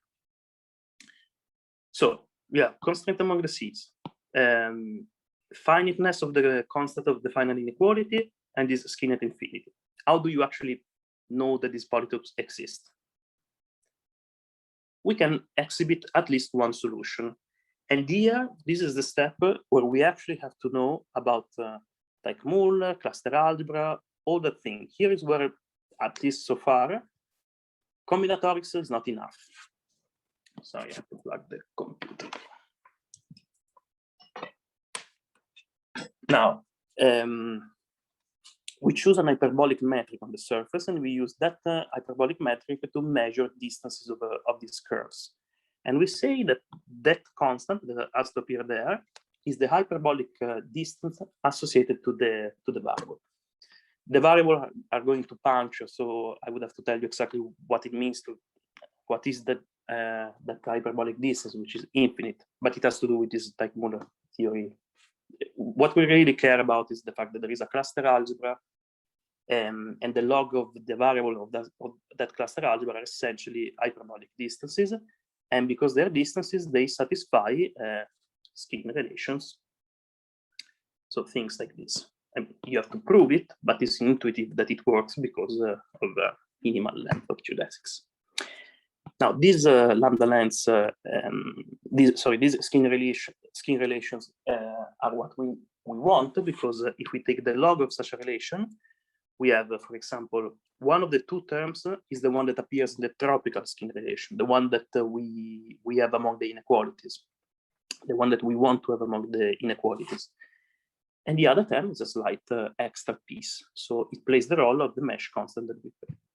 So yeah, constraint among the seeds, finiteness of the constant of the final inequality, and this skin at infinity. How do you actually know that these polytopes exist? We can exhibit at least one solution. And here, this is the step where we actually have to know about like mole, cluster algebra, all that thing. Here is where, at least so far, combinatorics is not enough. Sorry, I have to plug the computer. Now, we choose an hyperbolic metric on the surface, and we use that hyperbolic metric to measure distances of these curves. And we say that that constant that has to appear there is the hyperbolic distance associated to the variable. The variable are going to puncture, so I would have to tell you exactly what it means to what is that hyperbolic distance, which is infinite, but it has to do with this Teichmuller theory. What we really care about is the fact that there is a cluster algebra, and the log of the variable of that cluster algebra are essentially hyperbolic distances. And because they're distances, they satisfy skin relations. So things like this. And you have to prove it, but it's intuitive that it works because of the minimal length of geodesics. Now, these lambda lengths, these skin relations are what we want, because if we take the log of such a relation, we have, for example, one of the two terms is the one that appears in the tropical skin relation, the one that we have among the inequalities, the one that we want to have among the inequalities. And the other term is a slight extra piece. So it plays the role of the mesh constant that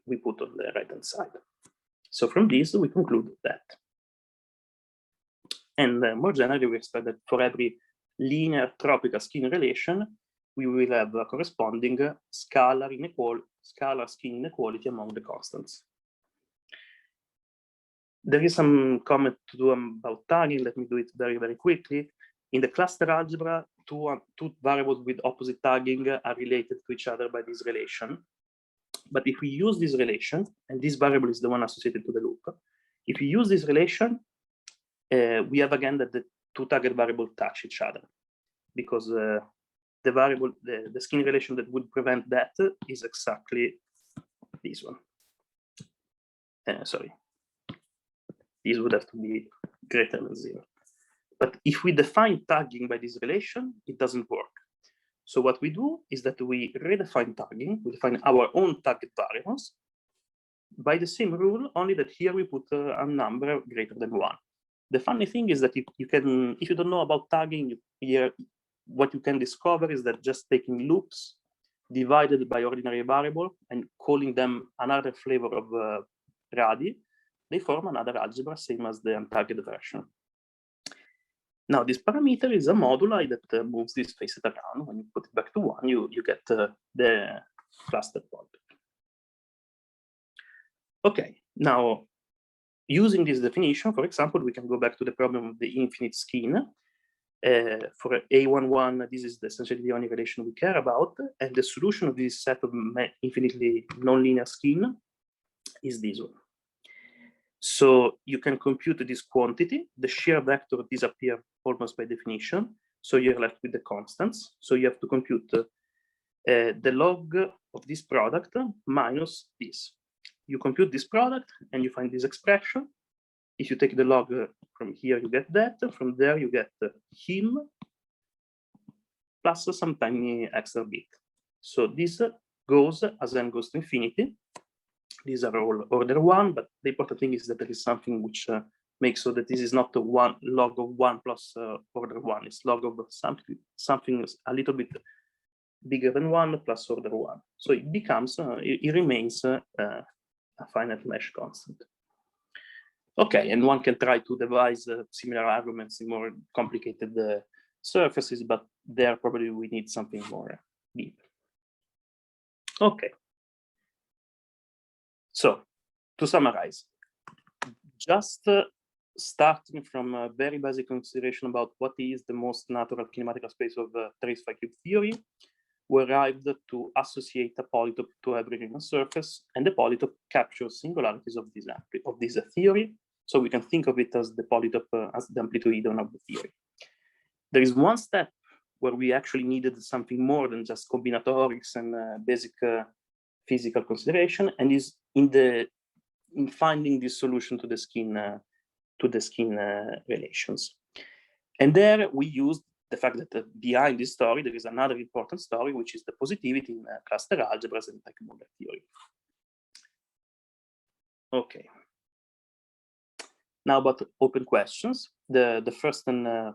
we put on the right-hand side. So from this, we conclude that. And more generally, we expect that for every linear tropical skin relation, we will have a corresponding scalar skin inequality among the constants. There is some comment to do about tagging. Let me do it very, very quickly. In the cluster algebra, two variables with opposite tagging are related to each other by this relation. But if we use this relation, and this variable is the one associated to the loop, if we use this relation, we have again that the two tagged variables touch each other. because the variable, the skin relation that would prevent that is exactly this one. Sorry, this would have to be greater than 0. But if we define tagging by this relation, it doesn't work. So what we do is that we redefine tagging, we define our own tagged variables by the same rule, only that here we put a number greater than 1. The funny thing is that if you don't know about tagging, here what you can discover is that just taking loops divided by ordinary variable and calling them another flavor of radi, they form another algebra, same as the untagged version. Now, this parameter is a moduli that moves this facet around. When you put it back to 1, you get the cluster point. Okay, now, using this definition, for example, we can go back to the problem of the infinite skin. For A11, this is essentially the only relation we care about. And the solution of this set of infinitely nonlinear skin is this one. So you can compute this quantity. The shear vector disappears almost by definition. So you're left with the constants. So you have to compute the log of this product minus this. You compute this product and you find this expression. If you take the log from here, you get that. From there, you get him plus some tiny extra bit. So this goes as n goes to infinity. These are all order 1, but the important thing is that there is something which makes so that this is not a log of 1 plus order 1. It's log of something a little bit bigger than 1 plus order 1. So it becomes, it remains a finite mesh constant. Okay, and one can try to devise similar arguments in more complicated surfaces, but there probably we need something more deep. Okay. So, to summarize, just starting from a very basic consideration about what is the most natural kinematical space of trace phi cube theory, we arrived to associate a polytope to every Riemann surface, and the polytope captures singularities of this theory. So we can think of it as the polytope as the amplitude of the theory. There is one step where we actually needed something more than just combinatorics and basic physical consideration, and is in finding this solution to the skin relations. And there we used the fact that behind this story there is another important story, which is the positivity in cluster algebras and Teichmuller theory. Okay. Now about open questions. The first and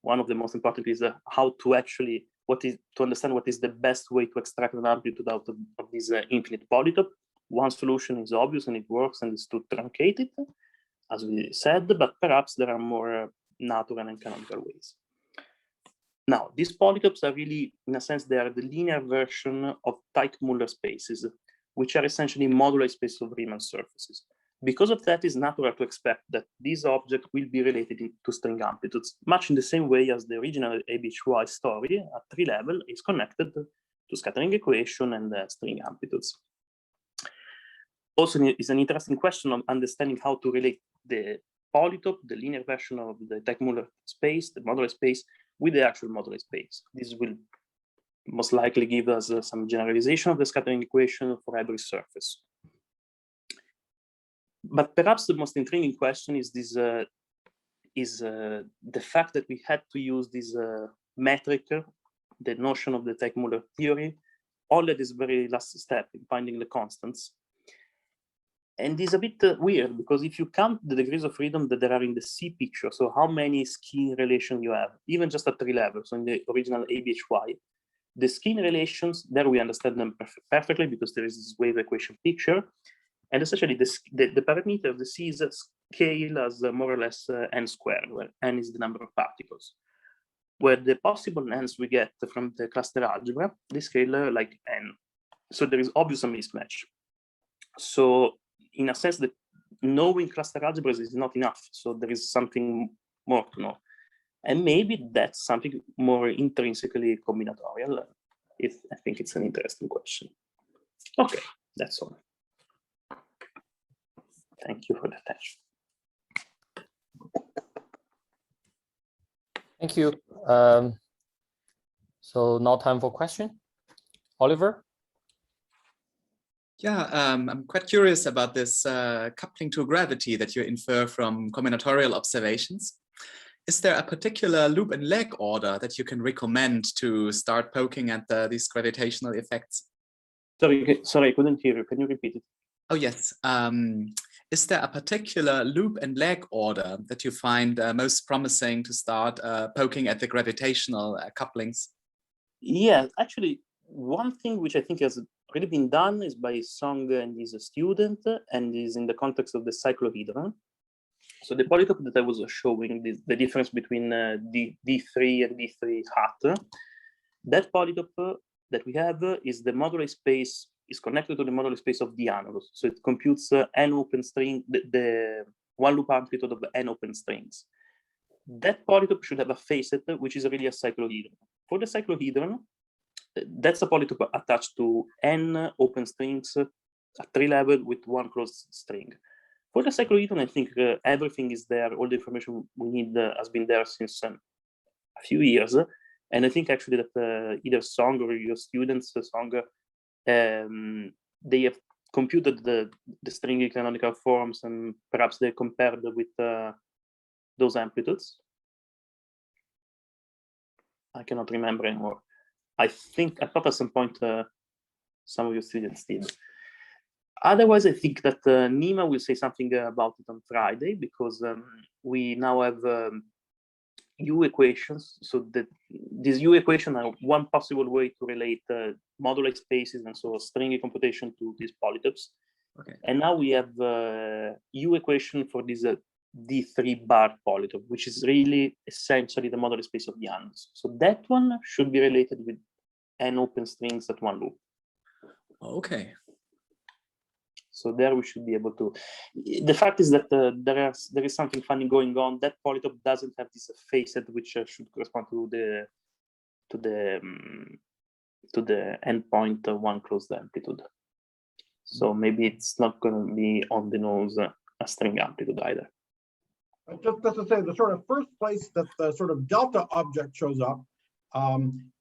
one of the most important is how to actually to understand what is the best way to extract an amplitude out of this infinite polytope. One solution is obvious and it works, and is to truncate it, as we said, but perhaps there are more natural and canonical ways. Now, these polytopes are really, in a sense, they are the linear version of Teichmuller spaces, which are essentially moduli spaces of Riemann surfaces. Because of that, it's natural to expect that this object will be related to string amplitudes, much in the same way as the original ABHY story at tree level is connected to scattering equation and string amplitudes. Also, it's an interesting question of understanding how to relate the polytope, the linear version of the Teichmuller space, the moduli space, with the actual moduli space. This will most likely give us some generalization of the scattering equation for every surface. But perhaps the most intriguing question is this: the fact that we had to use this metric, the notion of the Teichmuller theory, only at this very last step in finding the constants. And it's a bit weird, because if you count the degrees of freedom that there are in the C picture, so how many skin relations you have, even just at tree level, so in the original ABHY, the skin relations, there we understand them perfectly because there is this wave equation picture. And essentially, the parameter of the C is scale as more or less n squared, where n is the number of particles. Where the possible n's we get from the cluster algebra, they scale like n. So there is obviously a mismatch. So in a sense, that knowing cluster algebras is not enough. So there is something more to know. And maybe that's something more intrinsically combinatorial. I think it's an interesting question. Okay, that's all. Thank you for the attention. Thank you. So now time for question. Oliver? Yeah, I'm quite curious about this coupling to gravity that you infer from combinatorial observations. Is there a particular loop and leg order that you can recommend to start poking at these gravitational effects? Sorry, I couldn't hear you. Can you repeat it? Oh, yes. Is there a particular loop and leg order that you find most promising to start poking at the gravitational couplings? Yeah, actually, one thing which I think has already been done is by Song and his student, and is in the context of the cyclohedron. So the polytope that I was showing, the difference between D3 and D3 hat, that polytope that we have is the modular space, is connected to the modular space of the annulus. So it computes n open string, the one loop amplitude of n open strings. That polytope should have a facet, which is really a cyclohedron. For the cyclohedron, that's a polytope attached to n open strings at 3 level with one closed string. For the cyclohedron, I think everything is there. All the information we need has been there since a few years. And I think actually that either Song or your students, Song, they have computed the stringy canonical forms, and perhaps they compared with those amplitudes. I cannot remember anymore. I thought at some point some of your students did. Otherwise, I think that Nima will say something about it on Friday, because we now have U equations. So that these U equations are one possible way to relate modular spaces and so stringy computation to these polytopes. Okay. And now we have U equation for this D3 bar polytope, which is really essentially the modular space of the annulus. So that one should be related with n open strings at one loop. Okay. So there we should be able to. The fact is that there is something funny going on. That polytope doesn't have this facet, which should correspond to the endpoint one closed amplitude. So maybe it's not going to be on the nose a string amplitude either. Just to say, the sort of first place that the sort of delta object shows up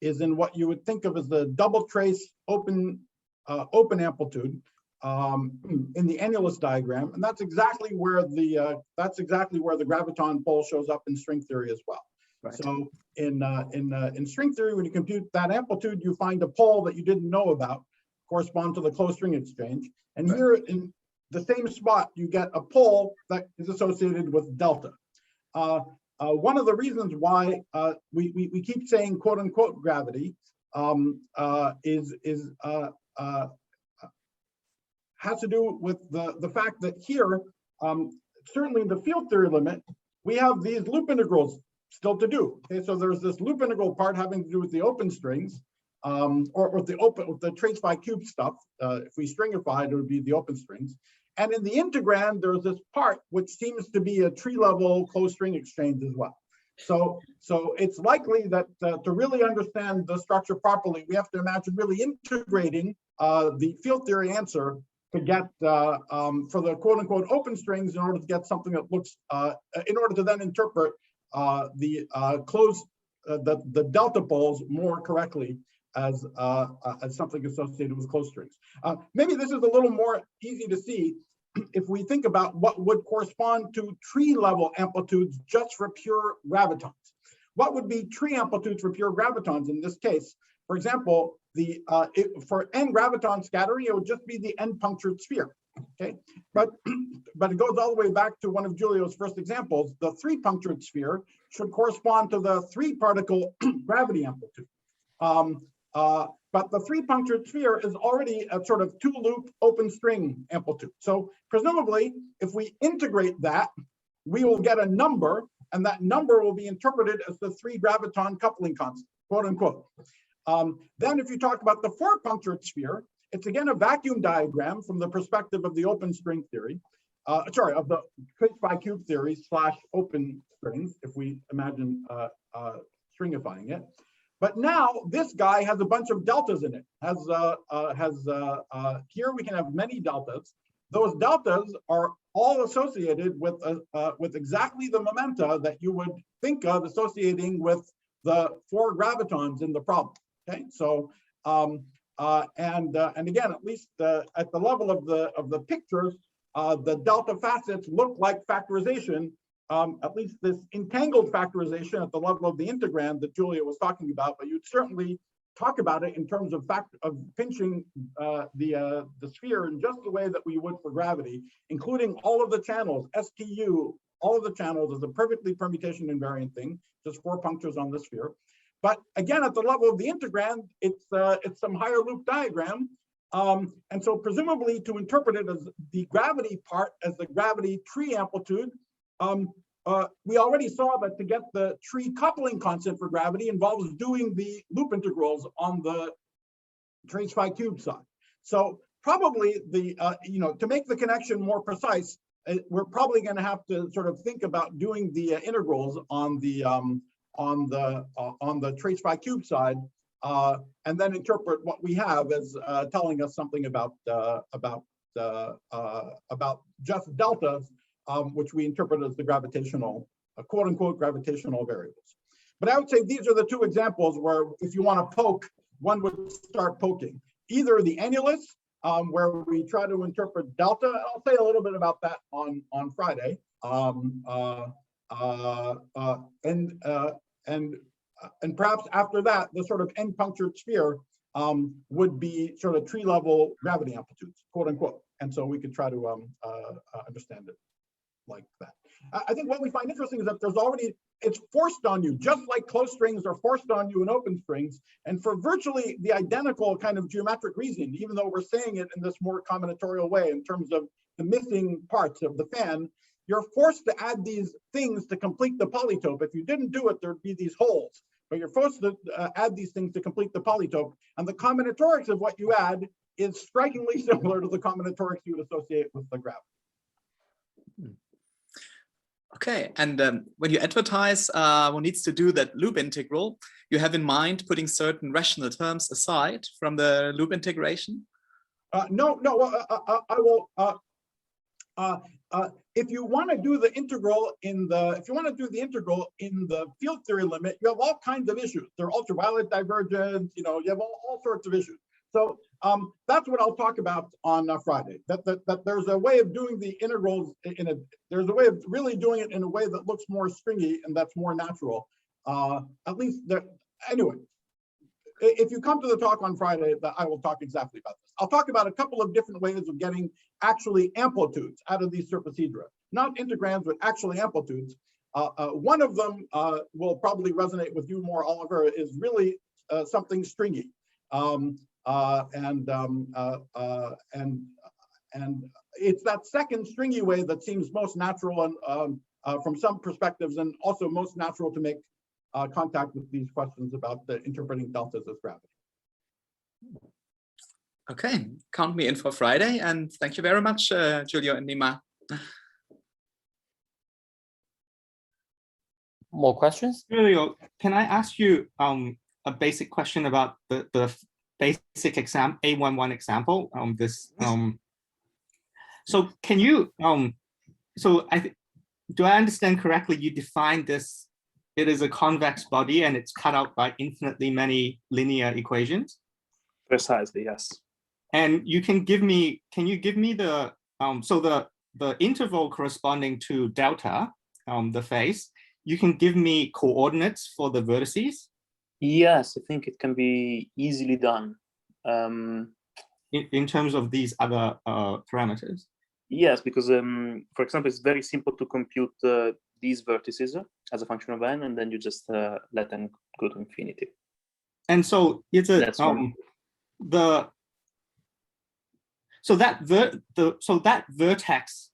is in what you would think of as the double trace open amplitude in the annulus diagram, and that's exactly where the graviton pole shows up in string theory as well. Right. So in string theory, when you compute that amplitude, you find a pole that you didn't know about correspond to the closed string exchange, and right. Here in the same spot, you get a pole that is associated with delta. One of the reasons why we keep saying "quote unquote" gravity has to do with the fact that here, certainly in the field theory limit, we have these loop integrals still to do. Okay, so there's this loop integral part having to do with the open strings, or with the trace phi cube stuff. If we stringified, it would be the open strings. And in the integrand, there's this part which seems to be a tree-level closed string exchange as well. So it's likely that to really understand the structure properly, we have to imagine really integrating the field theory answer to get for the quote-unquote open strings in order to get something that looks, in order to then interpret the delta poles more correctly as something associated with closed strings. Maybe this is a little more easy to see if we think about what would correspond to tree level amplitudes just for pure gravitons. What would be tree amplitudes for pure gravitons in this case? For example, for n graviton scattering, it would just be the n punctured sphere. Okay, but it goes all the way back to one of Giulio's first examples. The 3 punctured sphere should correspond to the 3 particle gravity amplitude. But the 3 punctured sphere is already a sort of 2 loop open string amplitude. So presumably, if we integrate that, we will get a number, and that number will be interpreted as the 3 graviton coupling constant, quote unquote. Then if you talk about the 4 punctured sphere, it's again a vacuum diagram from the perspective of the open string theory, of the trace phi cube theory / open strings, if we imagine stringifying it. But now this guy has a bunch of deltas in it. Here we can have many deltas. Those deltas are all associated with exactly the momenta that you would think of associating with the 4 gravitons in the problem. Okay, so and again, at least at the level of the pictures, the delta facets look like factorization. At least this entangled factorization at the level of the integrand that Giulio was talking about, but you'd certainly talk about it in terms of pinching the sphere in just the way that we would for gravity, including all of the channels, STU, all of the channels is a perfectly permutation invariant thing, just 4 punctures on the sphere. But again, at the level of the integrand, it's some higher loop diagram. And so presumably to interpret it as the gravity part as the gravity tree amplitude, we already saw that to get the tree coupling constant for gravity involves doing the loop integrals on the trace phi cubed side. So probably the, to make the connection more precise, we're probably going to have to sort of think about doing the integrals on the trace phi cubed side, and then interpret what we have as telling us something about just deltas, which we interpret as the gravitational, quote unquote, gravitational variables. But I would say these are the 2 examples where if you want to poke, one would start poking. Either the annulus, where we try to interpret delta. I'll say a little bit about that on Friday. And perhaps after that, the sort of end punctured sphere would be sort of tree level gravity amplitudes, quote unquote. And so we could try to understand it like that. I think what we find interesting is that there's already, it's forced on you, just like closed strings are forced on you in open strings. And for virtually the identical kind of geometric reasoning, even though we're saying it in this more combinatorial way in terms of the missing parts of the fan, you're forced to add these things to complete the polytope. If you didn't do it, there'd be these holes, but you're forced to add these things to complete the polytope. And the combinatorics of what you add is strikingly similar to the combinatorics you would associate with the graph. Okay, and when you advertise one needs to do that loop integral, you have in mind putting certain rational terms aside from the loop integration? No, I will. If you want to do the integral in the field theory limit, you have all kinds of issues. There are ultraviolet divergence. You have all sorts of issues. So that's what I'll talk about on Friday. That there's a way of doing the integrals there's a way of really doing it in a way that looks more stringy and that's more natural. At least anyway. If you come to the talk on Friday, I will talk exactly about this. I'll talk about a couple of different ways of getting actually amplitudes out of these surfacedra, not integrands, but actually amplitudes. One of them will probably resonate with you more, Oliver, is really something stringy. And it's that second stringy way that seems most natural and from some perspectives, and also most natural to make contact with these questions about interpreting deltas as gravity. Okay, count me in for Friday, and thank you very much, Giulio and Nima. More questions? Giulio, can I ask you a basic question about the basic exam A11 example? So can you do I understand correctly? You define this. It is a convex body and it's cut out by infinitely many linear equations. Precisely, yes. And can you give me the the interval corresponding to delta, the phase, you can give me coordinates for the vertices? Yes, I think it can be easily done. In terms of these other parameters? Yes, because for example, it's very simple to compute these vertices as a function of n, and then you just let n go to infinity. And so it's a that vertex.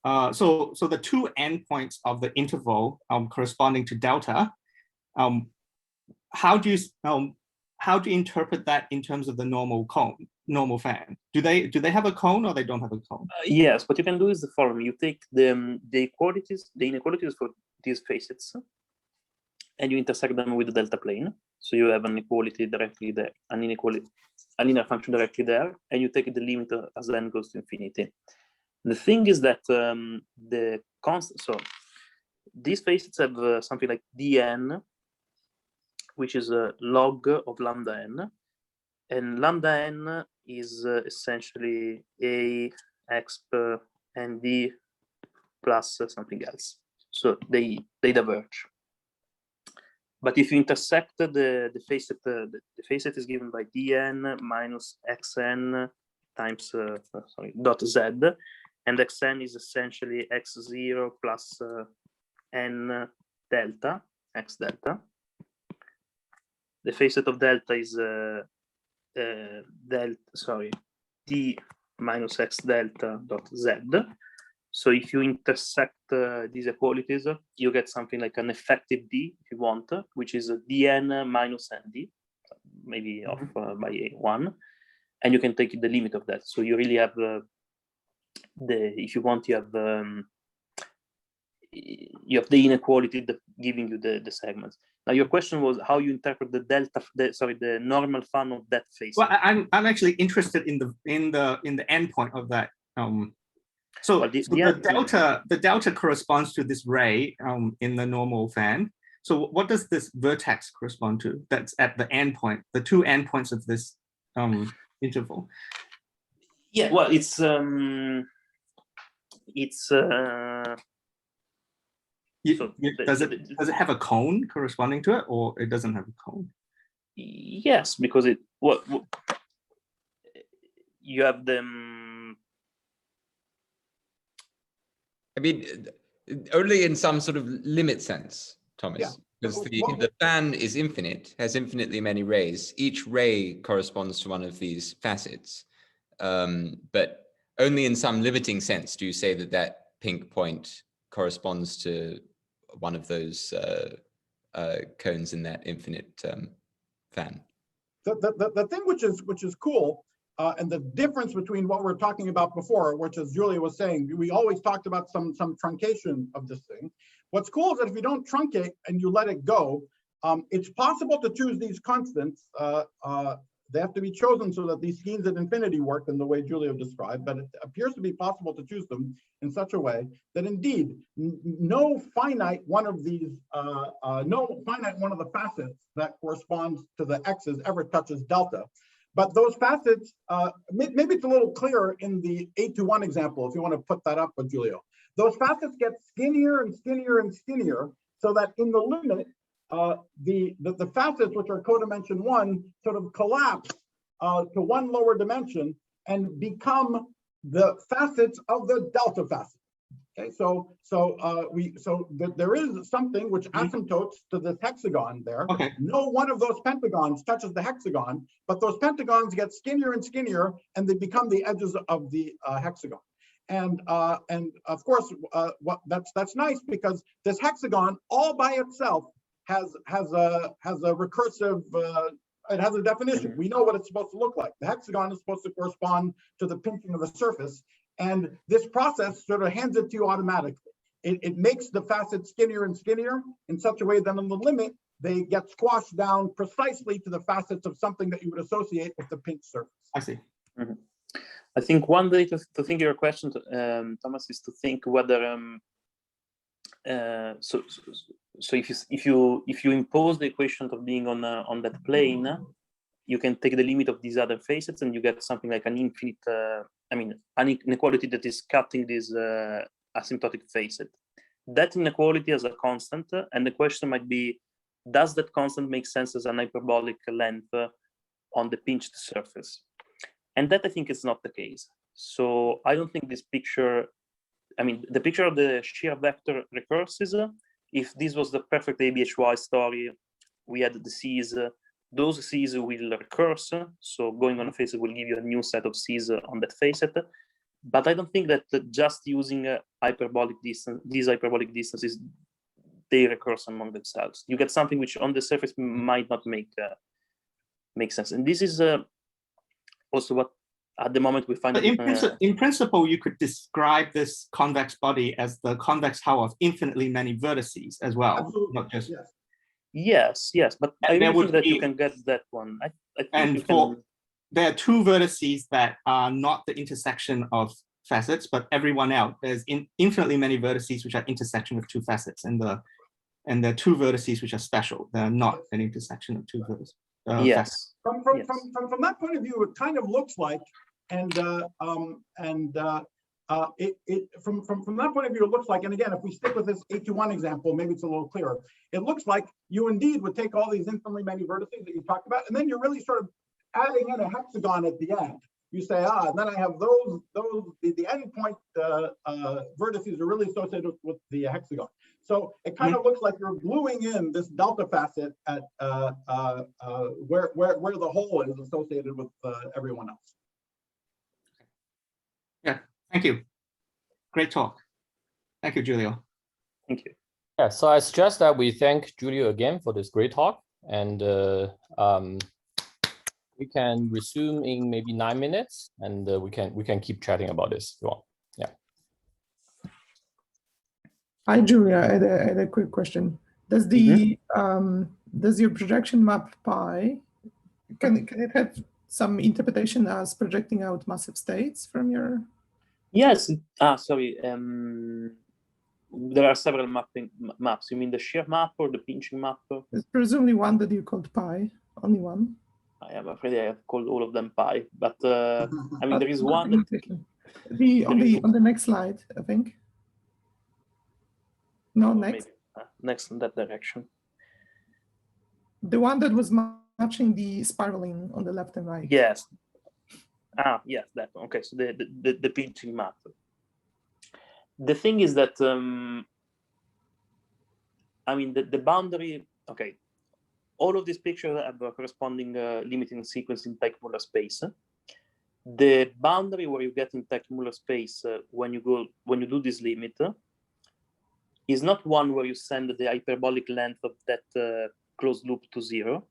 So the two endpoints of the interval corresponding to delta. How do you interpret that in terms of the normal fan? Do they have a cone or they don't have a cone? Yes, what you can do is the following: you take the inequalities for these facets, and you intersect them with the delta plane. So you have an equality directly there, a linear function directly there, and you take the limit as n goes to infinity. The thing is that the constant, so these facets have something like dn, which is a log of lambda n, and lambda n is essentially a exp and d plus something else. So they diverge. But if you intersect the facet, the facet is given by dn minus xn times dot z, and xn is essentially x0 plus n delta, x delta. The facet of delta is d minus x delta dot z. So if you intersect these equalities, you get something like an effective d, if you want, which is dn minus nd, maybe off by 1, and you can take the limit of that. So you really have if you want, you have the inequality that giving you the segments. Now your question was how you interpret the delta, the normal fun of that phase. Well, I'm actually interested in the endpoint of that. So, well, the delta corresponds to this ray in the normal fan. So what does this vertex correspond to? That's at the endpoint, the two endpoints of this interval. Yeah, well, does it have a cone corresponding to it, or it doesn't have a cone? Yes, because you have them. I mean, only in some sort of limit sense, Thomas. Yeah. Because the fan is infinite, has infinitely many rays. Each ray corresponds to one of these facets. But only in some limiting sense do you say that that pink point corresponds to one of those cones in that infinite fan. The thing which is cool, and the difference between what we're talking about before, which as Giulio was saying, we always talked about some truncation of this thing. What's cool is that if you don't truncate and you let it go, it's possible to choose these constants. They have to be chosen so that these schemes at infinity work in the way Giulio described, but it appears to be possible to choose them in such a way that indeed no finite one of these, no finite one of the facets that corresponds to the x's ever touches delta. But those facets, maybe it's a little clearer in the 8-to-1 example, if you want to put that up with Giulio. Those facets get skinnier and skinnier and skinnier, so that in the limit, the facets, which are codimension 1, sort of collapse to one lower dimension and become the facets of the delta facet. Okay, so there is something which asymptotes to this hexagon there. Okay. No one of those pentagons touches the hexagon, but those pentagons get skinnier and skinnier, and they become the edges of the hexagon. And of course, that's nice, because this hexagon all by itself has a recursive. It has a definition. We know what it's supposed to look like. The hexagon is supposed to correspond to the pinching of the surface. And this process sort of hands it to you automatically. It makes the facets skinnier and skinnier in such a way that on the limit, they get squashed down precisely to the facets of something that you would associate with the pinch surface. I see. Mm-hmm. I think one way to think your question, Thomas, is to think whether so if you impose the equation of being on that plane, you can take the limit of these other facets and you get something like an infinite, an inequality that is cutting this asymptotic facet. That inequality as a constant, and the question might be, does that constant make sense as an hyperbolic length on the pinched surface? And that I think is not the case. So I don't think this picture, the picture of the shear vector recurses. If this was the perfect ABHY story, we had the C's, those C's will recurse. So going on a facet will give you a new set of C's on that facet. But I don't think that just using hyperbolic distance, these hyperbolic distances, they recurse among themselves. You get something which on the surface might not make sense. And this is also what at the moment we find. In principle, you could describe this convex body as the convex hull of infinitely many vertices as well. Absolutely. Not just. Yes. But I really think that you can get that one. I think there are two vertices that are not the intersection of facets, but everyone else, there's infinitely many vertices which are intersection of two facets, and there are two vertices which are special. They're not an intersection of two vertices. Yes. From that point of view, it kind of looks like, from that point of view, it looks like, and again, if we stick with this A21 example, maybe it's a little clearer. It looks like you indeed would take all these infinitely many vertices that you talked about, and then you're really sort of adding in a hexagon at the end. You say, and then I have the endpoint vertices are really associated with the hexagon. So it kind of looks like you're gluing in this delta facet at where the whole is associated with everyone else. Yeah, thank you. Great talk. Thank you, Giulio. Thank you. Yeah, so I suggest that we thank Giulio again for this great talk, and we can resume in maybe 9 minutes, and we can keep chatting about this if you want. Yeah. Hi, Giulio. I had a quick question. Does the does your projection map pi can it have some interpretation as projecting out massive states from your? Yes. Sorry. There are several maps. You mean the shear map or the pinching map? There's presumably one that you called pi. Only one. I am afraid I have called all of them pi, but I mean there is one. On the next slide, I think. No, next. Maybe, next in that direction. The one that was matching the spiraling on the left and right. Yes. Yes, that one. Okay, so the pinching map. The thing is that I mean the boundary. Okay, all of these pictures have a corresponding limiting sequence in Teichmuller space. The boundary where you get in Teichmuller space when you do this limit is not one where you send the hyperbolic length of that closed loop to 0.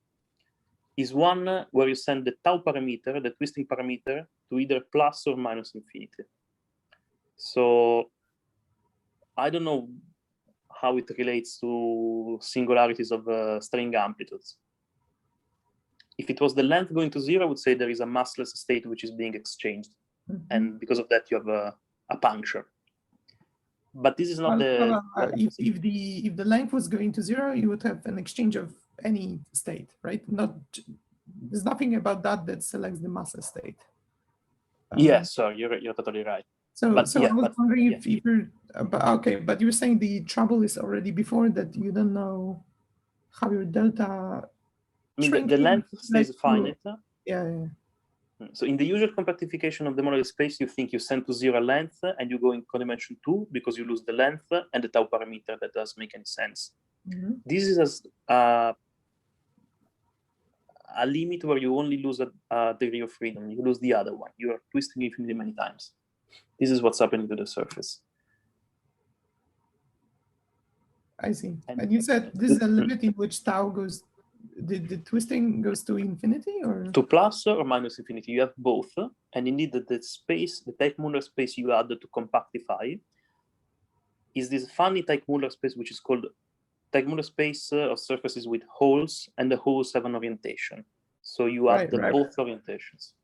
Is one where you send the tau parameter, the twisting parameter, to either plus or minus infinity. So I don't know how it relates to singularities of string amplitudes. If it was the length going to 0, I would say there is a massless state which is being exchanged. And because of that, you have a puncture. But this is not if the length was going to 0, you would have an exchange of any state, right? There's nothing about that selects the massless state. Yes, so you're totally right. So I was wondering if you're okay, but you were saying the trouble is already before that you don't know how your delta. I mean, the length stays finite. Yeah. So in the usual compactification of the model space, you think you send to 0 length and you go in codimension 2 because you lose the length and the tau parameter. That doesn't make any sense. This is a limit where you only lose a degree of freedom. You lose the other one. You are twisting infinitely many times. This is what's happening to the surface. I see. And you said this is a limit in which tau goes, the twisting goes to infinity or? To plus or minus infinity. You have both. And indeed, the space, the Teichmuller space you add to compactify is this funny Teichmuller space, which is called Teichmuller space of surfaces with holes, and the holes have an orientation. So you add both orientations.